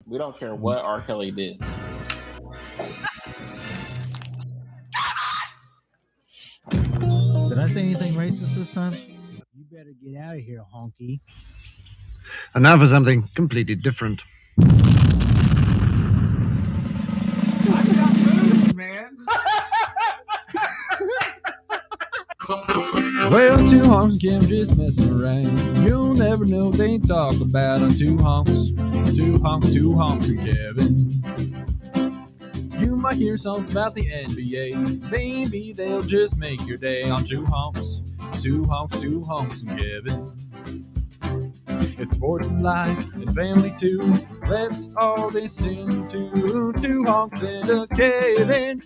We don't care what R. Kelly did. Did I say anything racist this time? You better get out of here, honky. And now for something completely different. I got moves, man. Well, two honks and Kim just messing around. You'll never know what they talk about on two honks. Two honks and Kevin. You might hear something about the NBA. Maybe they'll just make your day on two honks. Two honks and Kevin. It's sports and life and family too. Let's all listen to two honks and a Kevin.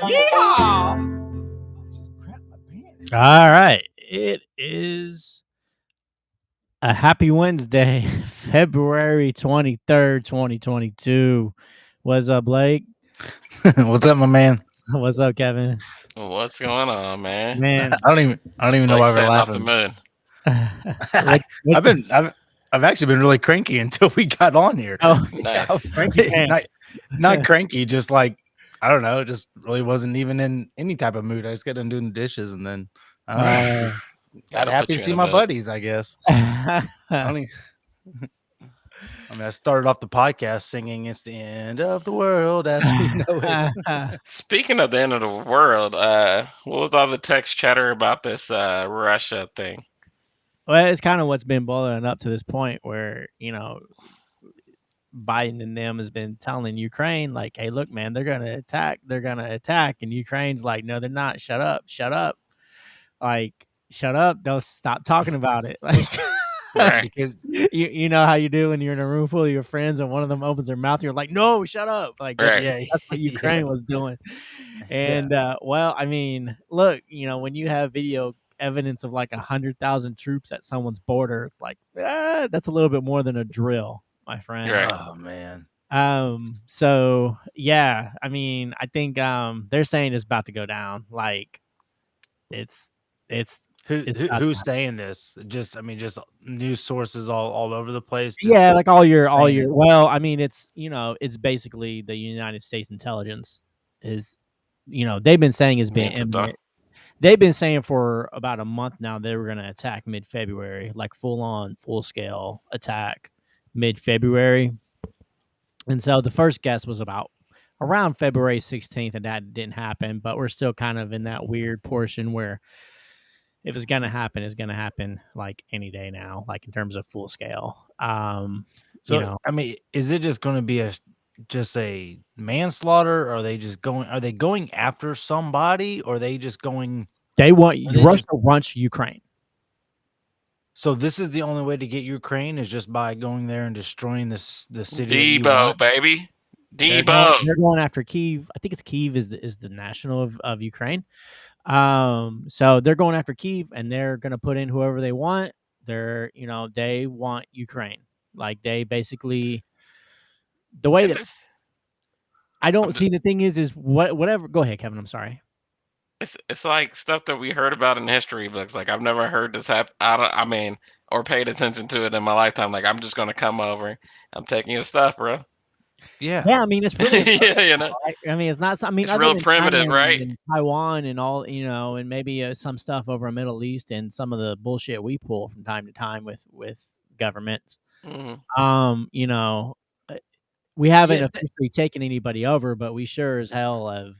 Yeehaw! Just crap my pants. All right. It is a happy Wednesday, February 23rd, 2022. What's up, Blake? What's up, my man? What's up, Kevin? What's going on, man? Man, I don't even know why Blake's we're setting off the laughing. moon. I've actually been really cranky until we got on here. Oh, Nice. not cranky, just like I don't know, just really wasn't even in any type of mood. I just got done doing the dishes and then got Gotta happy put to you see in my the mood. buddies, I guess. I started off the podcast singing "It's the end of the world as we know it." Speaking of the end of the world, what was all the text chatter about this Russia thing? Well, it's kind of what's been boiling up to this point where, Biden and them has been telling Ukraine, like, hey, look, man, they're going to attack. And Ukraine's like, no, they're not. Shut up. Like, shut up. Don't stop talking about it. Like, Right. because you know how you do when you're in a room full of your friends and one of them opens their mouth, you're like, no, shut up. Like, Right. Yeah, that's what Ukraine was doing. And, well, I mean, look, when you have video evidence of like 100,000 troops at someone's border, it's like, that's a little bit more than a drill, my friend. Right. Oh man. So yeah, I mean, I think they're saying it's about to go down. Like, it's about to Who's saying this? Just news sources all over the place. yeah, like all your saying- well, I mean, it's it's basically the United States intelligence is they've been saying it's been Means it, though. imminent. They've been saying for about a month now they were going to attack mid-February, like full scale attack mid-February. And so the first guess was about around February 16th, and that didn't happen, but we're still kind of in that weird portion where if it's going to happen, it's going to happen like any day now, like in terms of full scale. So I mean, is it just going to be just a manslaughter? Or are they going after somebody? Or are they just going? They want they Russia wants Ukraine. So this is the only way to get Ukraine is just by going there and destroying the city. that you Debo, want? baby. They're Debo. going after Kyiv. I think it's Kyiv is the national of Ukraine. So they're going after Kyiv, and they're going to put in whoever they want. They're they want Ukraine. Like, they basically, the way that I don't see, the thing is whatever. Go ahead, Kevin. I'm sorry. It's like stuff that we heard about in history books. Like, I've never heard this happen. Or paid attention to it in my lifetime. Like, I'm just gonna come over. I'm taking your stuff, bro. Yeah. Yeah, I mean, it's really Yeah, I mean, it's not. I mean, It's other real than primitive, China right? And Taiwan and all, and maybe some stuff over in Middle East and some of the bullshit we pull from time to time with governments. Mhm. We haven't Yeah, officially taken anybody over, but we sure as hell have,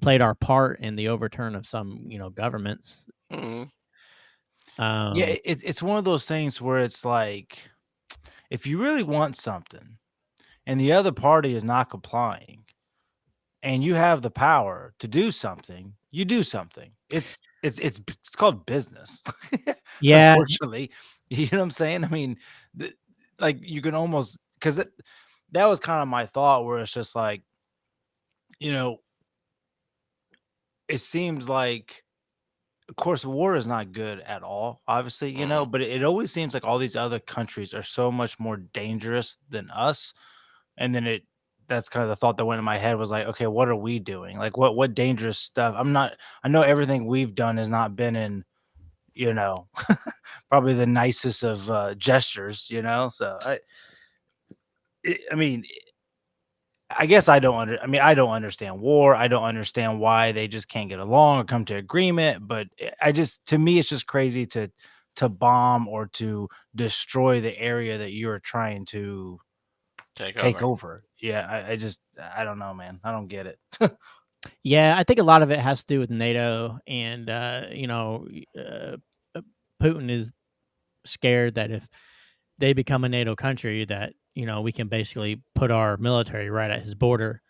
played our part in the overturn of some, governments. Mhm. Yeah, it's one of those things where it's like, if you really want something and the other party is not complying and you have the power to do something, you do something. It's called business. Yeah. Unfortunately, you know what I'm saying? I mean, like, you can almost, because that was kind of my thought, where it's just like, it seems like, of course, war is not good at all, obviously, but it always seems like all these other countries are so much more dangerous than us. And then that's kind of the thought that went in my head, was like, okay, what are we doing? Like, what dangerous stuff? I know everything we've done has not been in, probably the nicest of gestures, you know. So I mean, I guess I don't understand war. I don't understand why they just can't get along or come to agreement. But to me, it's just crazy to bomb or to destroy the area that you are trying to take over. Yeah, I don't know, man. I don't get it. Yeah, I think a lot of it has to do with NATO, and Putin is scared that if they become a NATO country, that we can basically put our military right at his border,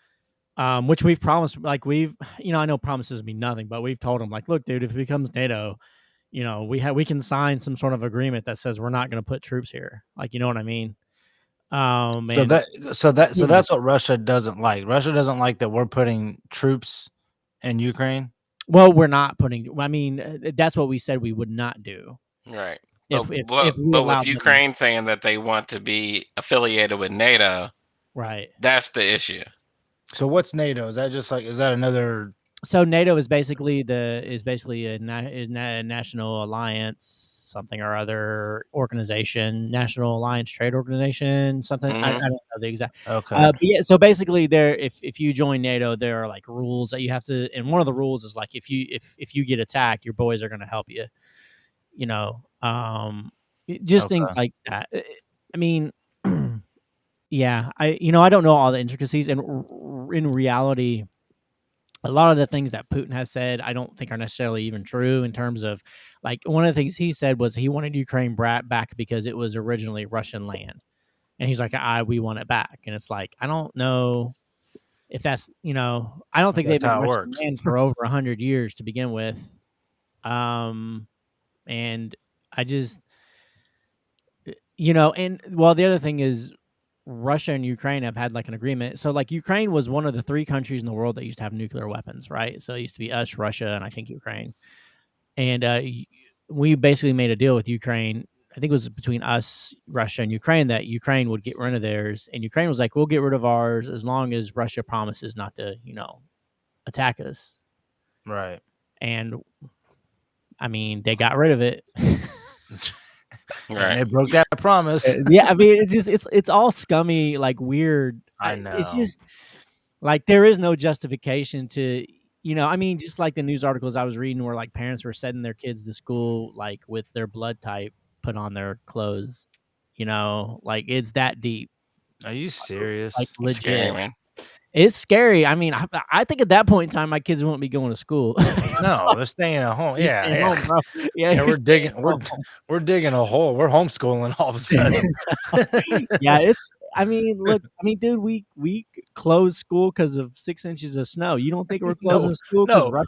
which we've promised. Like I know promises mean nothing, but we've told him, like, look, dude, if it becomes NATO, we can sign some sort of agreement that says we're not going to put troops here. Like, you know what I mean? So that's what Russia doesn't like. Russia doesn't like that we're putting troops in Ukraine. Well, we're not putting. I mean, that's what we said we would not do. Right. If but with Ukraine saying that they want to be affiliated with NATO, right? That's the issue. So what's NATO? Is that another? So NATO is basically a national alliance, something or other organization, National Alliance Trade Organization, something. I don't know the exact. Okay. But yeah, so basically, if you join NATO, there are like rules that you have to, and one of the rules is like if you get attacked, your boys are going to help you. Things like that. I mean, yeah, I don't know all the intricacies, and in reality, a lot of the things that Putin has said, I don't think are necessarily even true in terms of, like, one of the things he said was he wanted Ukraine back because it was originally Russian land. And he's like, we want it back. And it's like, I don't know if that's, I don't think they've been Russian land for over 100 years to begin with. And I just, and well, the other thing is, Russia and Ukraine have had like an agreement. So like Ukraine was one of the 3 countries in the world that used to have nuclear weapons, right? So it used to be us, Russia, and I think Ukraine. And we basically made a deal with Ukraine. I think it was between us, Russia, and Ukraine that Ukraine would get rid of theirs. And Ukraine was like, we'll get rid of ours as long as Russia promises not to, attack us. Right. And I mean, they got rid of it. Right. And they broke that promise. Yeah, I mean, it's all scummy, like weird. I know. It's just like there is no justification to, I mean, just like the news articles I was reading where like parents were sending their kids to school like with their blood type put on their clothes, like it's that deep. Are you serious? Like legit. Scary, man. It's scary. I mean, I think at that point in time, my kids wouldn't be going to school. No, they're staying at home. Yeah, home, bro. Yeah, we're digging a hole. We're homeschooling all of a sudden. Yeah, dude, we closed school because of 6 inches of snow. You don't think we're closing school? No,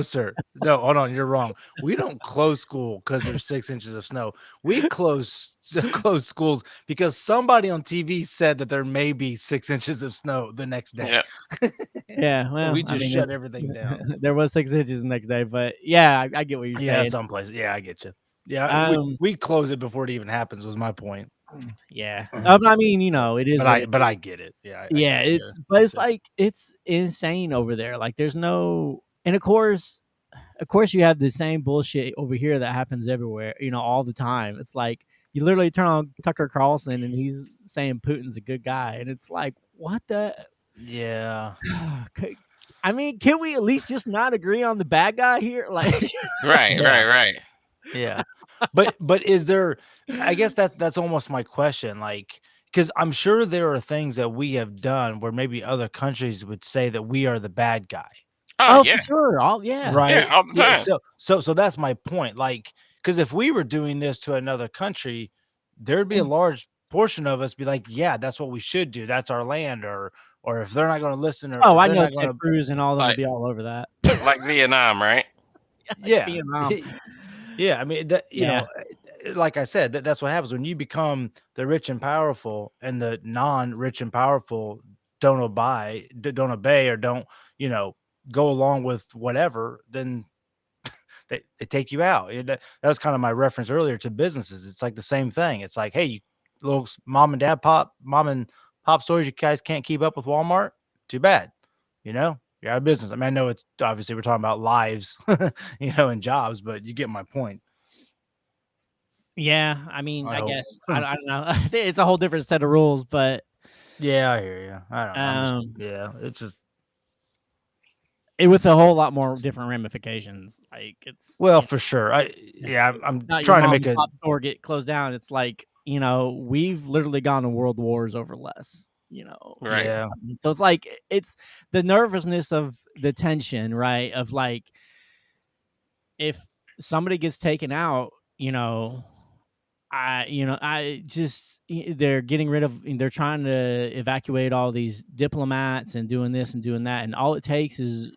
sir. No, hold on, you're wrong. We don't close school because there's 6 inches of snow. We close schools because somebody on TV said that there may be 6 inches of snow the next day. Yeah. Yeah, well, we just shut everything down. There was 6 inches the next day, but yeah, I get what you're saying. Yeah, some places. Yeah, I get you. Yeah, we close it before it even happens. Was my point. Yeah, I mean, it is. But I get it. Yeah, it's like it's insane over there. Like, there's no, and of course, you have the same bullshit over here that happens everywhere. All the time. It's like you literally turn on Tucker Carlson and he's saying Putin's a good guy, and it's like, what the? Yeah. I mean, can we at least just not agree on the bad guy here? Like, right. Yeah. But is there, I guess that's almost my question. Like, because I'm sure there are things that we have done where maybe other countries would say that we are the bad guy. Oh yeah. For sure. Yeah. Right. Yeah, all the time. Yeah, so that's my point. Like, because if we were doing this to another country, there'd be a large portion of us be like, yeah, that's what we should do. That's our land. Or if they're not going to listen. Or I know Ted Cruz and all of them would be all over that. Like Vietnam, right? Yeah. Vietnam. Yeah, I mean, you know, like I said, that's what happens when you become the rich and powerful, and the non-rich and powerful don't obey, or don't, go along with whatever. Then they take you out. That was kind of my reference earlier to businesses. It's like the same thing. It's like, hey, you little mom and pop stores, you guys can't keep up with Walmart. Too bad. You're out of business. I mean, I know it's obviously we're talking about lives, and jobs, but you get my point. Yeah, I mean, I I hope. guess I don't know. I think it's a whole different set of rules, but Yeah, I hear you. I don't know. um, Yeah, it's just with a whole lot more different ramifications. Like it's for sure. I'm not your trying to mom make and a pop store get closed down. It's like we've literally gone to world wars over less. Right. yeah. So it's like it's the nervousness of the tension, right? Of like if somebody gets taken out, they're getting rid of, they're trying to evacuate all these diplomats and doing this and doing that, and all it takes is,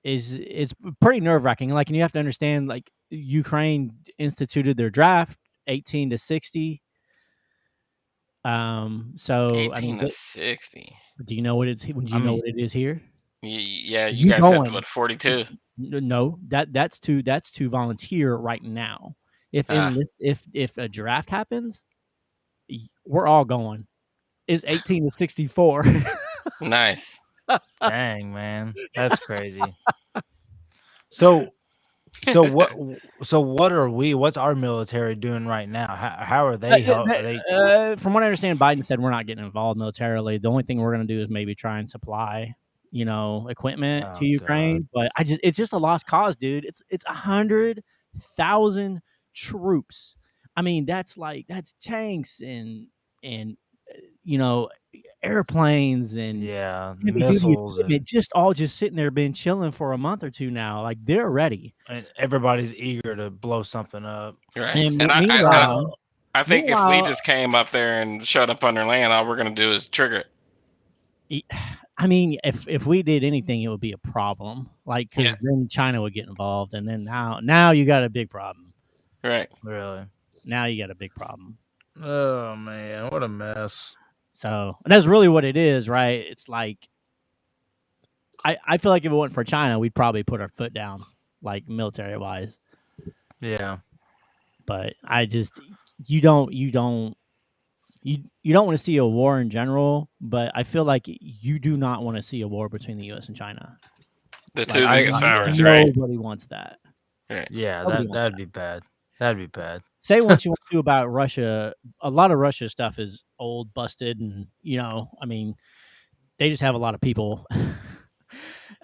it's pretty nerve wracking. Like, and you have to understand, like, Ukraine instituted their draft 18 to 60. So I 18 mean, to 60. do you know what it's? Do you know what it is here? Yeah, you You guys said going? what 42. No, that's to volunteer right now. If if a draft happens, we're all going. It's 18 to 64. Nice. Dang, man, that's crazy. So what are we? What's our military doing right now? How are they? From what I understand, Biden said we're not getting involved militarily. The only thing we're going to do is maybe try and supply, equipment to Ukraine. God. But it's just a lost cause, dude. It's 100,000 troops. I mean, that's tanks and airplanes and missiles, just sitting there, been chilling for a month or two now. Like, they're ready, and everybody's eager to blow something up. Right. And And meanwhile, I think if we just came up there and showed up on their land, all we're gonna do is trigger it. I mean, if we did anything, it would be a problem. Like, because then China would get involved, and then now you got a big problem. Right. Really? Now you got a big problem. Oh man, what a mess. So that's really what it is, right? It's like I feel like if it went for China, we'd probably put our foot down, like, military wise. Yeah. But you don't want to see a war in general, but I feel like you do not want to see a war between the U.S. and China. The two biggest powers, right? Nobody wants that. Right. Yeah, that'd be bad. That'd be bad. Say what you want to about Russia. A lot of Russia stuff is old, busted, and I mean, they just have a lot of people.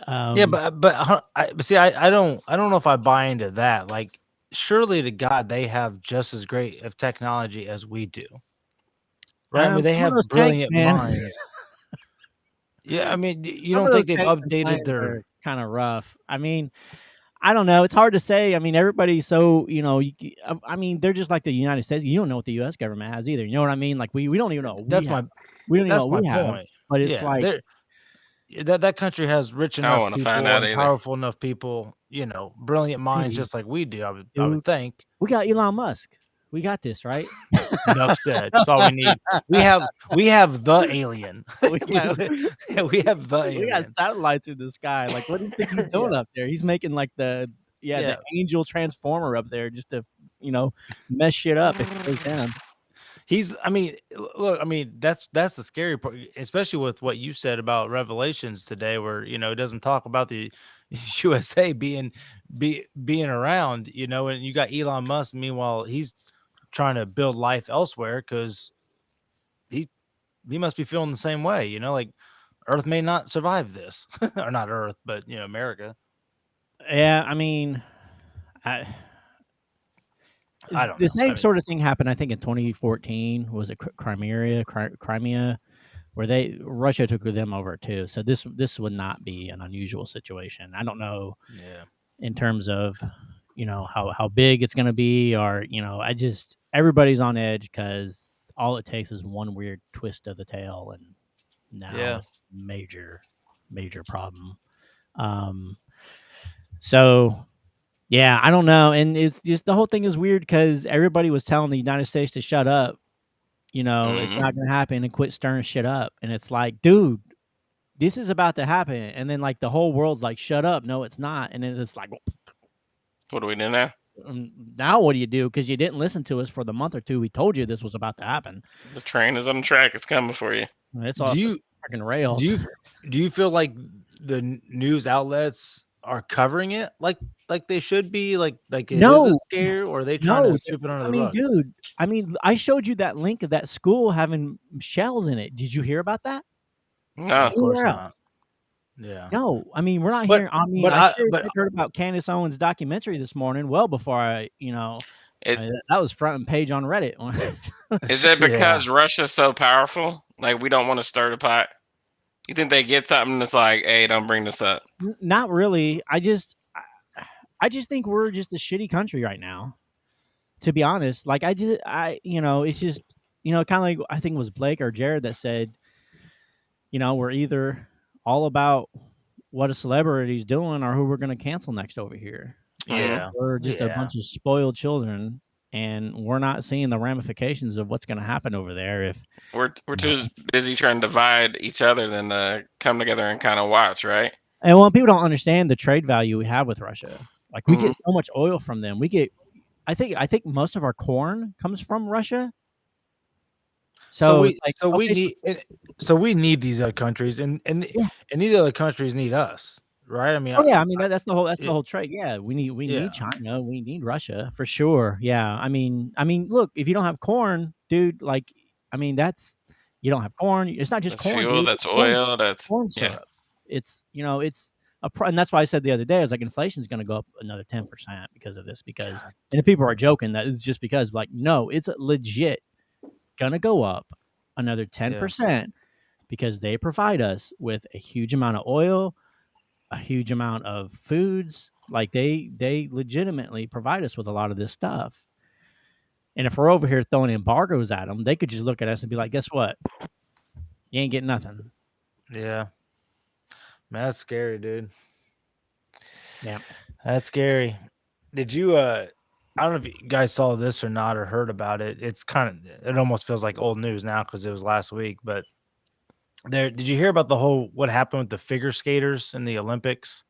But see, I don't know if I buy into that. Like, surely to God, they have just as great of technology as we do, right? I mean, they have brilliant minds. Yeah, I mean, you don't think they've updated their kind of rough? I mean, I don't know. It's hard to say. I mean, everybody's so, I mean, they're just like the United States. You don't know what the U.S. government has either. You know what I mean? Like, we don't even know. We don't even know what we have. But it's like that country has rich enough people and powerful enough people, brilliant minds, just like we do. I would think. We got Elon Musk. We got this, right? Enough said. That's all we need. We have the alien. We have the alien. We got satellites in the sky. Like, what do you think he's doing up there? He's making like the angel transformer up there just to mess shit up if it goes down. That's the scary part, especially with what you said about Revelations today, where it doesn't talk about the USA being around, and you got Elon Musk. Meanwhile, he's trying to build life elsewhere because he must be feeling the same way, like Earth may not survive this, or not Earth, but America. Yeah, I mean, I don't know. The same sort of thing happened, I think, in 2014. Was it Crimea, where Russia took them over too. So this would not be an unusual situation. I don't know. Yeah. In terms of how big it's going to be, or everybody's on edge because all it takes is one weird twist of the tail, and now major problem. So. Yeah, I don't know. And it's just the whole thing is weird because everybody was telling the United States to shut up. It's not going to happen, and quit stirring shit up. And it's like, dude, this is about to happen. And then, like, the whole world's like, shut up. No, it's not. And then it's like, what do we do now? Now what do you do? Because you didn't listen to us for the month or two we told you this was about to happen. The train is on the track. It's coming for you. It's off the fucking rails. Do you feel like the news outlets are covering it like they should be? Like it is a No, scare, or are they trying no. to sweep it under I the mean, rug? dude. I mean, I showed you that link of that school having shells in it. Did you hear about that? No. Of course Anywhere else? not. Yeah. No, I mean, we're not But- hearing. I mean, but I I- sure but- heard about Candace Owens' documentary this morning, well before I Is, that was front page on Reddit. is it Yeah. because Russia's so powerful? Like we don't want to stir the pot? You think they get something that's like, hey, don't bring this up? Not really. I just think we're just a shitty country right now. To be honest, like it's just kind of like I think it was Blake or Jared that said, we're either all about what a celebrity's doing or who we're going to cancel next over here. Yeah. We're just a bunch of spoiled children, and we're not seeing the ramifications of what's going to happen over there. If We're too busy trying to divide each other than to come together and kind of watch, right? and when people don't understand the trade value we have with Russia, like we get so much oil from them. We get, I think most of our corn comes from Russia. So we need these other countries, and these other countries need us, right? I mean, I mean that's the whole trade. Yeah, we need China, we need Russia for sure. Yeah, I mean, look, if you don't have corn, dude, like, I mean, you don't have corn. It's not just That's corn, fuel, dude. that's It's corn- oil, that's corn yeah. syrup. It's and that's why I said the other day, I was like, inflation's going to go up another 10% because of this. And the people are joking that it's just because, like, no, it's legit going to go up another 10% because they provide us with a huge amount of oil, a huge amount of foods. Like they legitimately provide us with a lot of this stuff. And if we're over here throwing embargoes at them, they could just look at us and be like, guess what? You ain't getting nothing. Yeah. Man, that's scary, dude. Yeah. That's scary. Did you I don't know if you guys saw this or not or heard about it. It almost feels like old news now because it was last week, but did you hear about what happened with the figure skaters in the Olympics?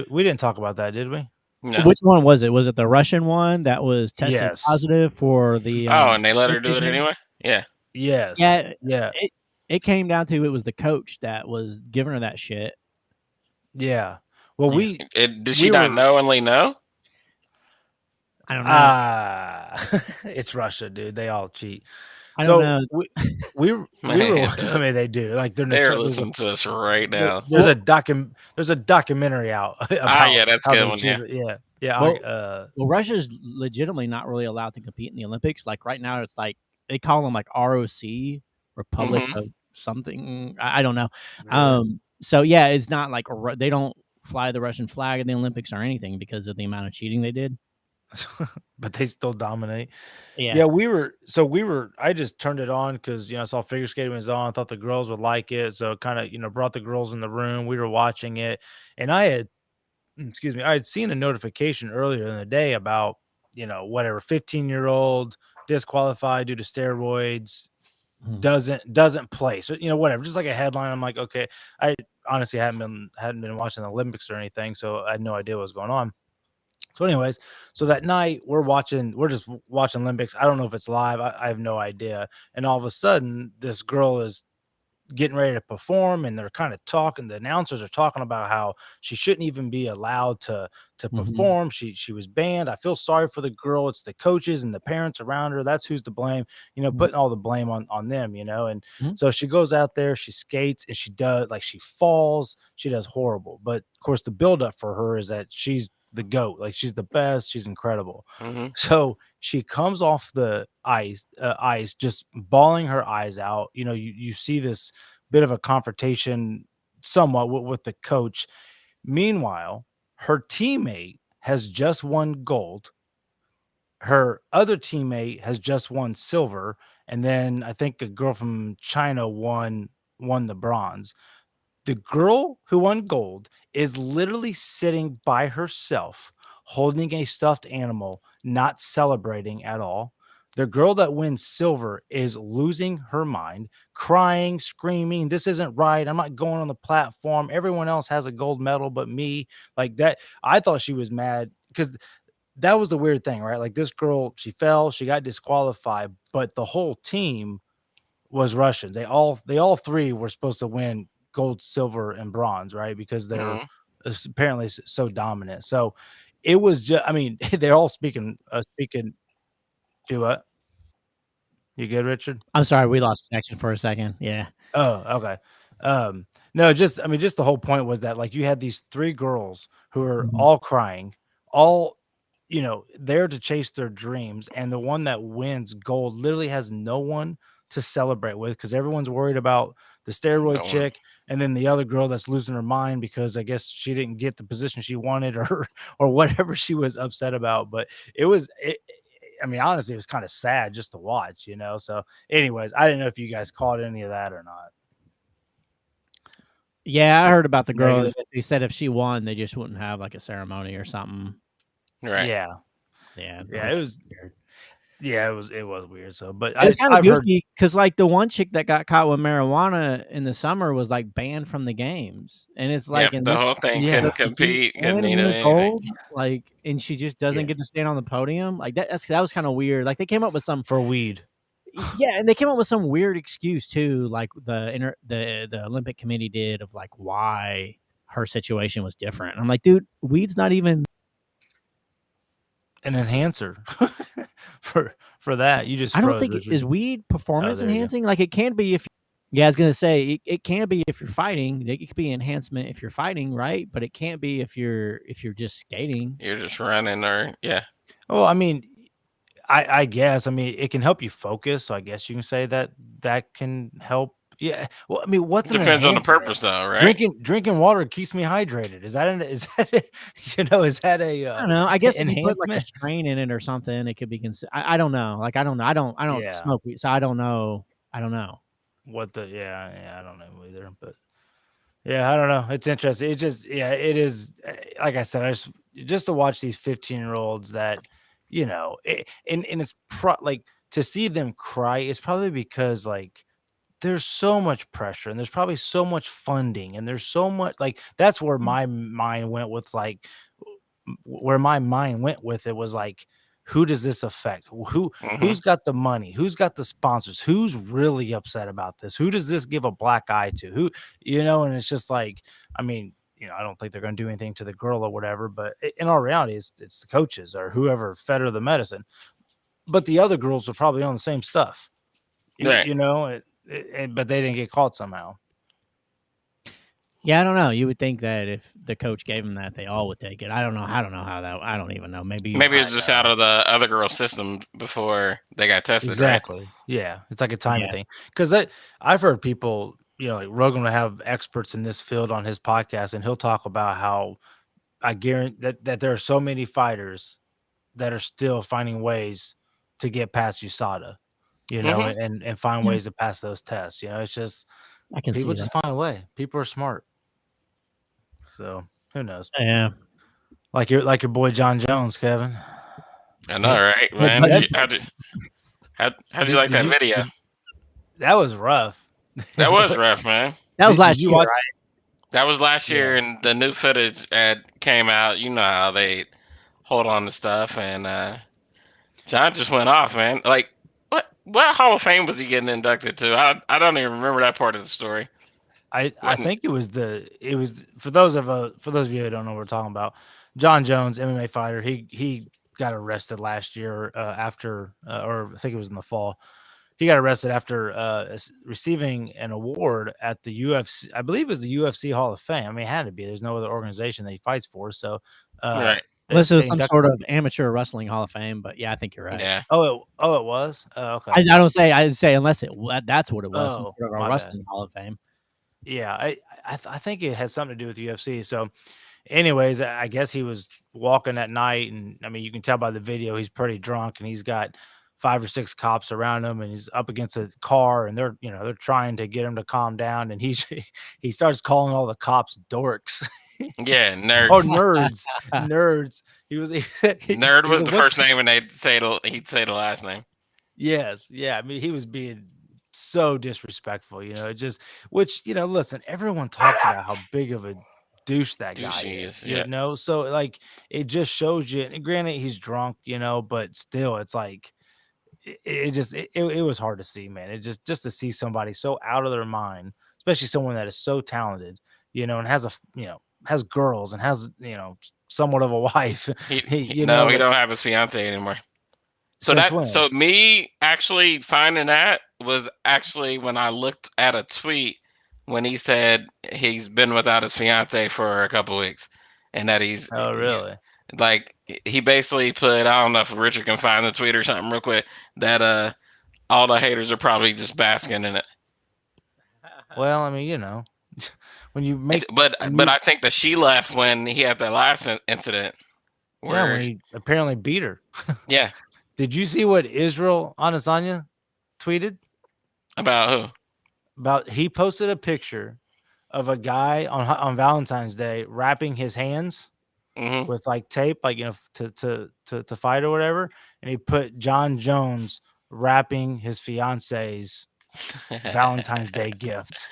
We didn't talk about that, did we? No. Which one was it? Was it the Russian one that was tested Yes. positive for the and they let her do it competition? anyway? Yeah. Yes. Yeah. It came down to it was the coach that was giving her that shit. Yeah. Well, Did she not knowingly know? I don't know. It's Russia, dude. They all cheat. I don't know. We were. I mean, they do. Like they're listening to us right now. There's a documentary out. Yeah, that's a good one. Yeah. Well, Russia's legitimately not really allowed to compete in the Olympics. Like right now, it's like they call them like ROC, Republic of something. I don't know. So yeah, it's not like they don't fly the Russian flag in the Olympics or anything because of the amount of cheating they did. But they still dominate. Yeah, I just turned it on because I saw figure skating was on. I thought the girls would like it, so kind of brought the girls in the room. We were watching it, and I had seen a notification earlier in the day about 15-year-old disqualified due to steroids, doesn't play. So whatever, just like a headline. I'm like, okay. I honestly hadn't been watching the Olympics or anything, so I had no idea what was going on. So anyways, so that night we're just watching Olympics. I don't know if it's live. I have no idea. And all of a sudden this girl is getting ready to perform, and they're kind of talking. The announcers are talking about how she shouldn't even be allowed to perform. She was banned. I feel sorry for the girl. It's the coaches and the parents around her. That's who's to blame, putting all the blame on them, and so she goes out there, she skates, and she falls. She does horrible. But of course the buildup for her is that she's the GOAT. Like, she's the best. She's incredible. So she comes off the ice just bawling her eyes out. You see this bit of a confrontation somewhat with the coach. Meanwhile, her teammate has just won gold. Her other teammate has just won silver. And then I think a girl from China won the bronze. The girl who won gold is literally sitting by herself, holding a stuffed animal, not celebrating at all. The girl that wins silver is losing her mind, crying, screaming, this isn't right. I'm not going on the platform. Everyone else has a gold medal but me. Like that. I thought she was mad because that was the weird thing, right? Like, this girl, she fell, she got disqualified, but the whole team was Russians. They all three were supposed to win gold, silver, and bronze, right? Because they're apparently so dominant. So it was just, I mean, they're all speaking. Do what? You good, Richard? I'm sorry, we lost connection for a second. Yeah. Oh, okay. No, just I mean, just the whole point was that like you had these 3 girls who are Mhm. all crying, all there to chase their dreams, and the one that wins gold literally has no one to celebrate with because everyone's worried about the steroid No one. chick, and then the other girl that's losing her mind because I guess she didn't get the position she wanted or whatever she was upset about. But I mean, honestly, it was kind of sad just to watch, So, anyways, I didn't know if you guys caught any of that or not. Yeah, I heard about the girl. Negative. They said if she won, they just wouldn't have like a ceremony or something. Right. Yeah, Yeah. yeah, it was weird. Yeah, it was weird. So, but It's kind of I've heard, goofy because like the one chick that got caught with marijuana in the summer was like banned from the games, and it's like Yep, in the this whole thing Yeah. couldn't compete, couldn't and win anything. gold, like, and she just doesn't Yeah. get to stand on the podium. Like that was kind of weird. Like they came up with some for weed. yeah, and they came up with some weird excuse too, like the Olympic Committee did of like why her situation was different. And I'm like, dude, weed's not even An enhancer for that. You just I don't froze, think Richard. is weed performance there you go. enhancing. Like it can be if yeah, I was gonna say it can be if you're fighting. It could be enhancement if you're fighting, right? But it can't be if you're just skating. You're just running, or yeah. Well, I mean, I guess. I mean, it can help you focus. So I guess you can say that can help. Yeah. Well, I mean, what's an Depends on the enhancement? purpose, though, right? Drinking water keeps me hydrated. Is that is that a I don't know. I guess if you put like a enhancement? strain in it or something, it could be considered. I don't know. Like I don't know. I don't Yeah. smoke weed, so I don't know. I don't know. What the I don't know either, but yeah, I don't know. It's interesting. It just it is like I said, I just to watch these 15-year-olds that and it's like to see them cry. It's probably because like there's so much pressure and there's probably so much funding and there's so much like that's where my mind went with like where my mind went with it was like who does this affect? Who's got the money? Who's got the sponsors? Who's really upset about this? Who does this give a black eye to? Who, and it's just like, I mean, I don't think they're going to do anything to the girl or whatever, but in all reality, it's the coaches or whoever fed her the medicine. But the other girls are probably on the same stuff, Right. but they didn't get caught somehow. Yeah, I don't know. You would think that if the coach gave them that, they all would take it. I don't know how that. I don't even know. Maybe it's just out of the other girl's system before they got tested. Exactly. Right? Yeah, it's like a timing thing. Because I've heard people, like Rogan will have experts in this field on his podcast, and he'll talk about how I guarantee that there are so many fighters that are still finding ways to get past USADA, and find ways to pass those tests. It's just I can people see just that. find a way. People are smart. So who knows? Yeah. Like your boy John Jones, Kevin. I know, right, man? How'd you like that video? That was rough. That was rough, man. That was last year, right? That was last year, and the new footage came out. You know how they hold on to stuff, and John just went off, man. Like, what Hall of Fame was he getting inducted to? I don't even remember that part of the story. I think it was for those of you who don't know what we're talking about. John Jones, MMA fighter, he got arrested last year after or I think it was in the fall. He got arrested after receiving an award at the UFC. I believe it was the UFC Hall of Fame. I mean, it had to be. There's no other organization that he fights for. So, right. Unless it was some sort of amateur wrestling Hall of Fame, but yeah, I think you're right. Yeah. Oh, it was. Okay. I don't say. I say unless that's what it was. Oh, some sort of a wrestling Hall of Fame. Yeah, I think it had something to do with UFC. So, anyways, I guess he was walking that night, and I mean, you can tell by the video he's pretty drunk, and he's got 5 or 6 cops around him, and he's up against a car, and they're trying to get him to calm down, and he starts calling all the cops dorks. Yeah, nerds. Oh, nerds. Nerd was the first name, and he'd say the last name. Yes, yeah. I mean, he was being so disrespectful, which listen, everyone talks about how big of a douche that guy is, so like it just shows you, and granted he's drunk, but still it's like it was hard to see, man. It just to see somebody so out of their mind, especially someone that is so talented, and has has girls and has somewhat of a wife. He don't have his fiance anymore. So Since when? so me actually finding that was actually when I looked at a tweet when he said he's been without his fiance for a couple weeks, and that he's really? Like he basically put, I don't know if Richard can find the tweet or something real quick, that all the haters are probably just basking in it. Well, I mean, when you make, but I think that she left when he had that last incident. When he apparently beat her. Yeah. Did you see what Israel Adesanya tweeted? About who? He posted a picture of a guy on Valentine's Day wrapping his hands with like tape, like to fight or whatever, and he put John Jones wrapping his fiance's Valentine's Day gift.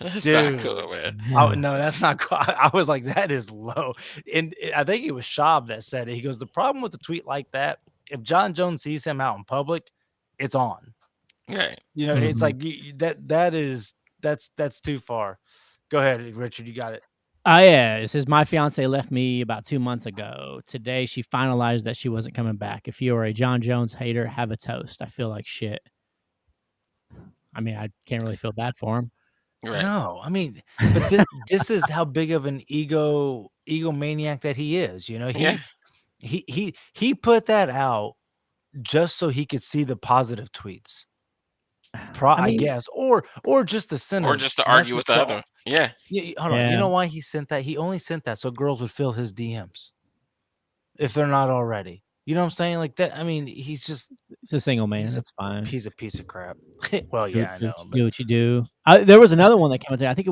That's Dude, not cool, man. No, that's not cool. I was like, that is low. And I think it was Schaub that said it. He goes, the problem with a tweet like that, if John Jones sees him out in public, it's on. Right. It's like that's too far. Go ahead, Richard. You got it. Yeah. It says, my fiance left me about 2 months ago. Today, she finalized that she wasn't coming back. If you are a John Jones hater, have a toast. I feel like shit. I mean, I can't really feel bad for him. Right. No, I mean, but this is how big of an egomaniac that he is. He put that out just so he could see the positive tweets. I guess, or just to send, or just to argue with the other. Yeah. Hold on. You know why he sent that? He only sent that so girls would fill his DMs if they're not already. You know what I'm saying? Like that. I mean, he's a single man. That's fine. He's a piece of crap. Well, yeah, I know. Do what you do. There was another one that came out today. I think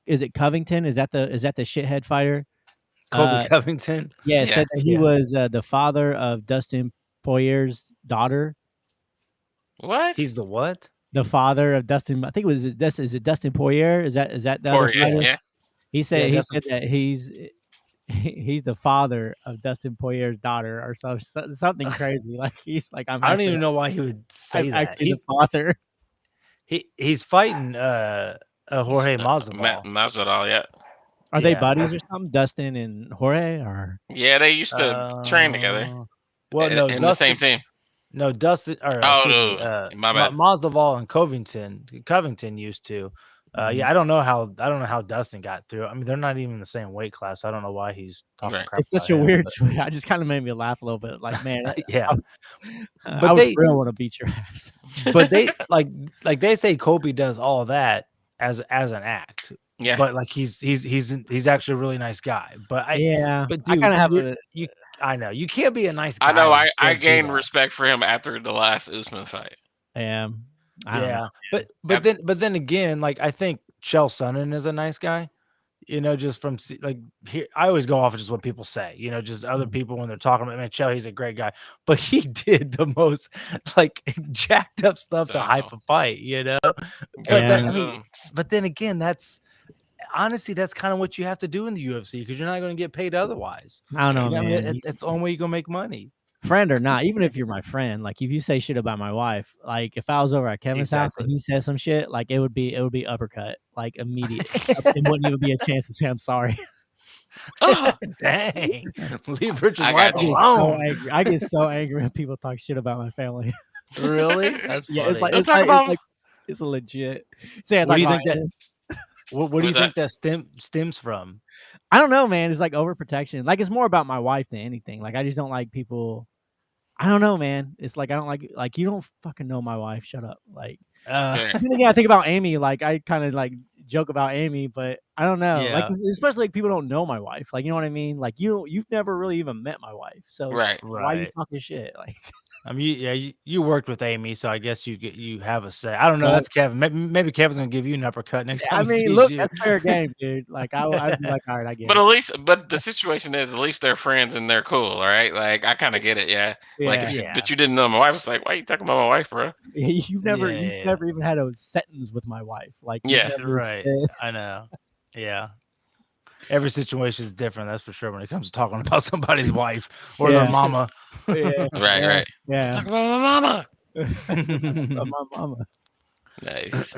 is it Covington? Is that the shithead fighter? Colby Covington. Yeah, it said that he was the father of Dustin Poirier's daughter. What? He's the what? The father of Dustin. I think is it Dustin Poirier? Is that the Poirier? other Yeah. He said that he's the father of Dustin Poirier's daughter, or something crazy. Like he's like, I don't even know why he would say that. He's the father. He's fighting Jorge Masvidal. Masvidal, yeah. Are they buddies or something? Dustin and Jorge, or yeah, they used to train together. Well, no, in the same team. No, Dustin. Or, my bad. Masvidal and Covington used to. Yeah, I don't know how Dustin got through. I mean, they're not even in the same weight class. I don't know why he's talking crap. It's such a weird tweet. I just kind of made me laugh a little bit. Like, man, yeah. But they really want to beat your ass. But they like they say Kobe does all that as an act. Yeah. But like he's actually a really nice guy. But dude, I kind of have I know you can't be a nice guy. I know. I gained respect for him after the last Usman fight. Yeah. Yeah, but then again, like I think Chael Sonnen is a nice guy, just from like here. I always go off of just what people say, just other people when they're talking about, man, Chael, he's a great guy, but he did the most like jacked up stuff to hype a fight, But then again, that's honestly that's kind of what you have to do in the UFC because you're not going to get paid otherwise. I don't know, man. I mean, it's the only way you're gonna make money. Friend or not, even if you're my friend, like if you say shit about my wife, like if I was over at Kevin's house and he said some shit, like it would be uppercut, like immediate. It wouldn't even be a chance to say I'm sorry. Oh, dang. Leave Richard's wife alone. I get so angry when people talk shit about my family. Really? That's funny. It's a legit. What do you think that? What do you think that stems from? I don't know, man. It's like overprotection. Like it's more about my wife than anything. Like I just don't like people. I don't know, man. It's like I don't like you don't fucking know my wife. Shut up. Like I think about Amy. Like I kind of like joke about Amy, but I don't know. Yeah. Like especially like people don't know my wife. Like you know what I mean? Like you've never really even met my wife. So why are you talking shit? Like I mean, you worked with Amy, so I guess you have a say. I don't know. That's Kevin. Maybe Kevin's gonna give you an uppercut next time. I mean, look, that's fair game, dude. Like I'd be like, all right, I get it. But the situation is, at least they're friends and they're cool, all right? Like I kind of get it, yeah. Like, but you didn't know my wife. Was like, why are you talking about my wife, bro? You've never even had a sentence with my wife. Like, right. I know. Yeah. Every situation is different, that's for sure, when it comes to talking about somebody's wife or their mama. Right. Yeah. Talk about my mama. My mama. Nice.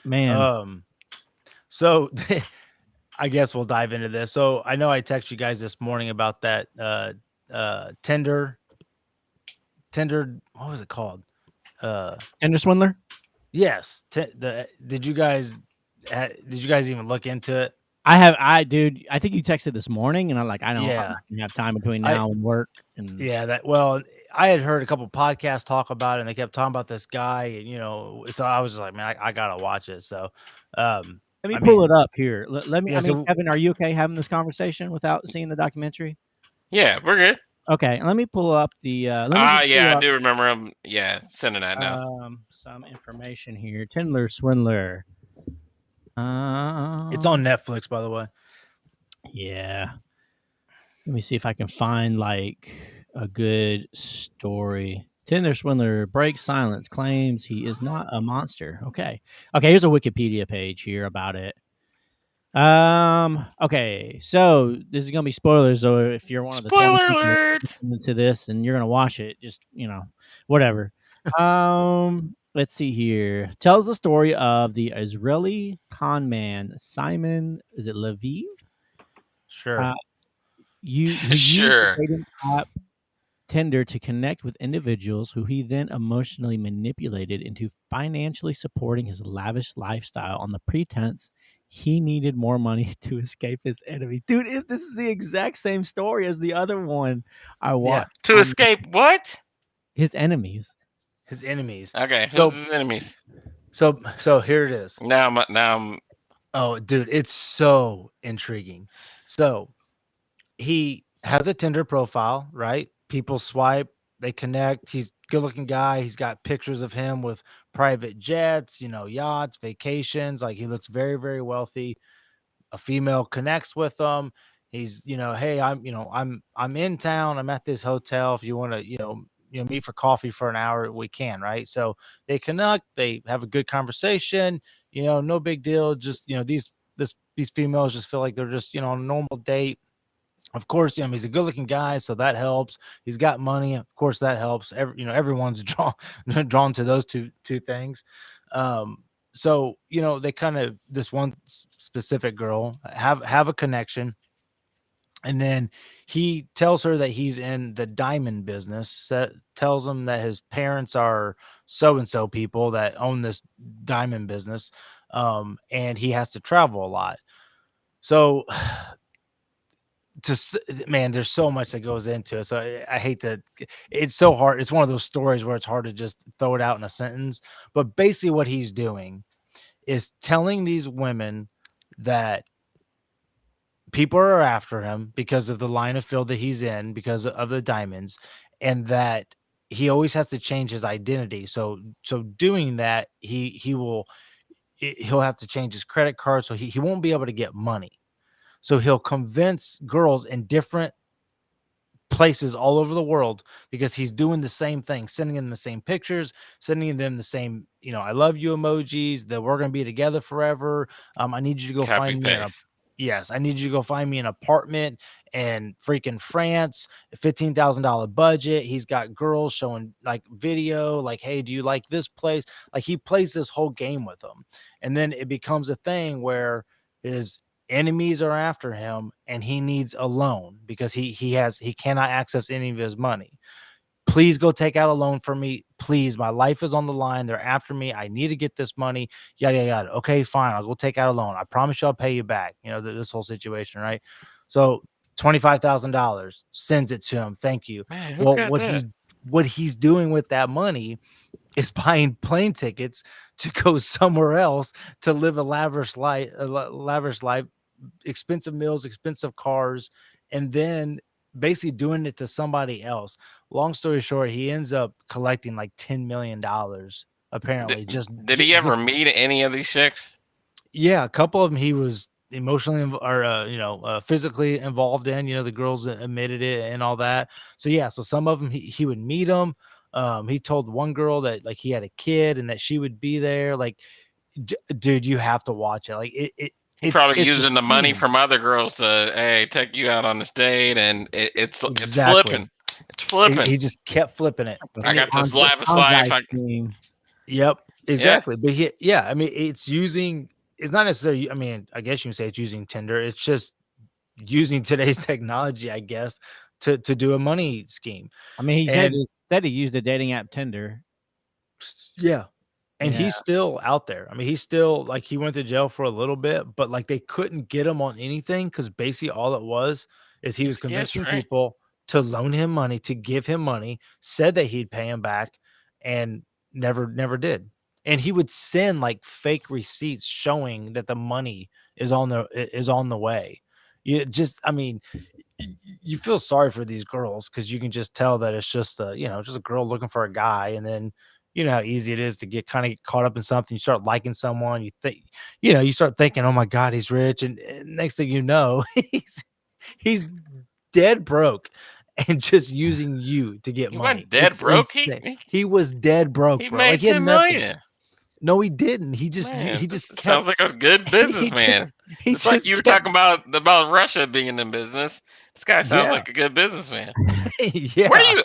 Man. So I guess we'll dive into this. So I know I texted you guys this morning about that Tinder. What was it called? Tinder swindler. Yes. Did you guys even look into it? Dude, I think you texted this morning, and I'm like, I don't have time between now and work. And I had heard a couple podcasts talk about it, and they kept talking about this guy, and so I was just like, man, I gotta watch it. So, let me pull it up here. Let me. Kevin, are you okay having this conversation without seeing the documentary? Yeah, we're good. Okay, let me pull up the. I do remember him. Yeah, sending that now. Some information here. Tinder swindler. It's on Netflix, by the way. Yeah. Let me see if I can find like a good story. Tinder swindler breaks silence, claims he is not a monster. Okay. Here's a Wikipedia page here about it. Okay. So this is gonna be spoilers. So if you're one of the spoiler alert to this and you're gonna watch it, just whatever. Let's see here. Tells the story of the Israeli con man Simon. Is it Leviv? Sure. Sure. Used app Tinder to connect with individuals who he then emotionally manipulated into financially supporting his lavish lifestyle on the pretense he needed more money to escape his enemies. Dude, if this is the exact same story as the other one I watched. Yeah. To escape what? His enemies. His enemies. Okay, who's his enemies? So here it is. Now I'm. Oh, dude, it's so intriguing. So he has a Tinder profile, right? People swipe, they connect. He's a good-looking guy. He's got pictures of him with private jets, yachts, vacations. Like he looks very, very wealthy. A female connects with him. He's, hey, I'm in town. I'm at this hotel. If you want to, meet for coffee for an hour, we can, right? So they connect, they have a good conversation, no big deal. Just, these females just feel like they're just, on a normal date. Of course, he's a good looking guy, so that helps. He's got money. Of course, that helps. Everyone's drawn to those two things. So, they kind of, this one specific girl have a connection. And then he tells her that he's in the diamond business, tells him that his parents are so-and-so people that own this diamond business. And he has to travel a lot. So there's so much that goes into it. So I hate to, it's so hard. It's one of those stories where it's hard to just throw it out in a sentence, but basically what he's doing is telling these women that people are after him because of the line of field that he's in, because of the diamonds, and that he always has to change his identity. So doing that, he'll have to change his credit card. So he won't be able to get money. So he'll convince girls in different places all over the world, because he's doing the same thing, sending them the same pictures, sending them the same, I love you emojis, that we're going to be together forever. I need you to go find me. Yes, I need you to go find me an apartment in freaking France, $15,000 budget. He's got girls showing like video, like, hey, do you like this place? Like he plays this whole game with them. And then it becomes a thing where his enemies are after him and he needs a loan because he cannot access any of his money. Please go take out a loan for me. Please, my life is on the line. They're after me. I need to get this money. Yada, yada. Okay, fine. I'll go take out a loan. I promise you I'll pay you back. This whole situation, right? So $25,000, sends it to him. Thank you. Man, well, what he's doing with that money is buying plane tickets to go somewhere else to live a lavish life, expensive meals, expensive cars, and then basically doing it to somebody else. Long story short, he ends up collecting like $10 million apparently. Did he ever meet any of these chicks? Yeah, a couple of them he was emotionally or physically involved in. The girls admitted it and all that. So yeah, so some of them he would meet them. He told one girl that like he had a kid and that she would be there. Like, dude, you have to watch it. Like it's probably using the money from other girls to take you out on this date, and it's flipping. It's flipping. He just kept flipping it. I got this lavish life. Yep, exactly. Yeah. But it's using it's not necessarily. I mean, I guess you can say it's using Tinder. It's just using today's technology, I guess, to do a money scheme. I mean, he And- said he used the dating app Tinder. Yeah. And Yeah. he's still out there. I mean, he's still like he went to jail for a little bit, but like they couldn't get him on anything because basically all it was is he was It's gifts, convincing right? people to loan him money, to give him money, said that he'd pay him back, and never did. And he would send like fake receipts showing that the money is on the way. You just, I mean, you feel sorry for these girls because you can just tell that it's just just a girl looking for a guy, and then you know how easy it is to get caught up in something. You start liking someone, you think, you start thinking, oh my God, he's rich, and next thing you know, he's dead broke and just using you to get He money. wasn't dead It's broke. insane. He was dead broke, He bro. made Like, he had 10 nothing. million. No, he didn't. He just Man, he this just kept, sounds like a good businessman. It's like you were talking about Russia being in business. This guy sounds Yeah. like a good businessman. Yeah. Where do you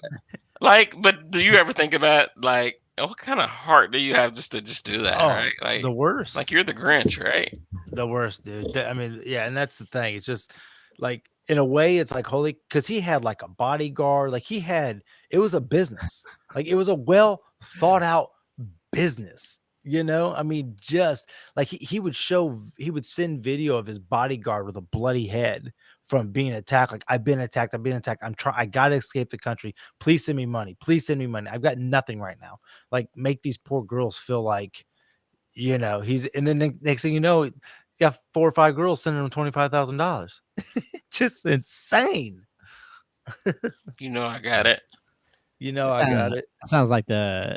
like? But do you ever think about like what kind of heart do you have just to do that? Oh, Right, like the worst. Like you're the Grinch, right? The worst, dude. I mean, yeah, and that's the thing. It's just like in a way, it's like holy, because he had like a bodyguard. Like it was a business. Like it was a well thought out business. I mean, just like he would send video of his bodyguard with a bloody head from being attacked. Like, I've been attacked. I gotta escape the country. Please send me money. Please send me money. I've got nothing right now. Like, make these poor girls feel like, and then next thing you know, he's got 4 or 5 girls sending him $25,000. Just insane. I got it. I got it. Sounds like the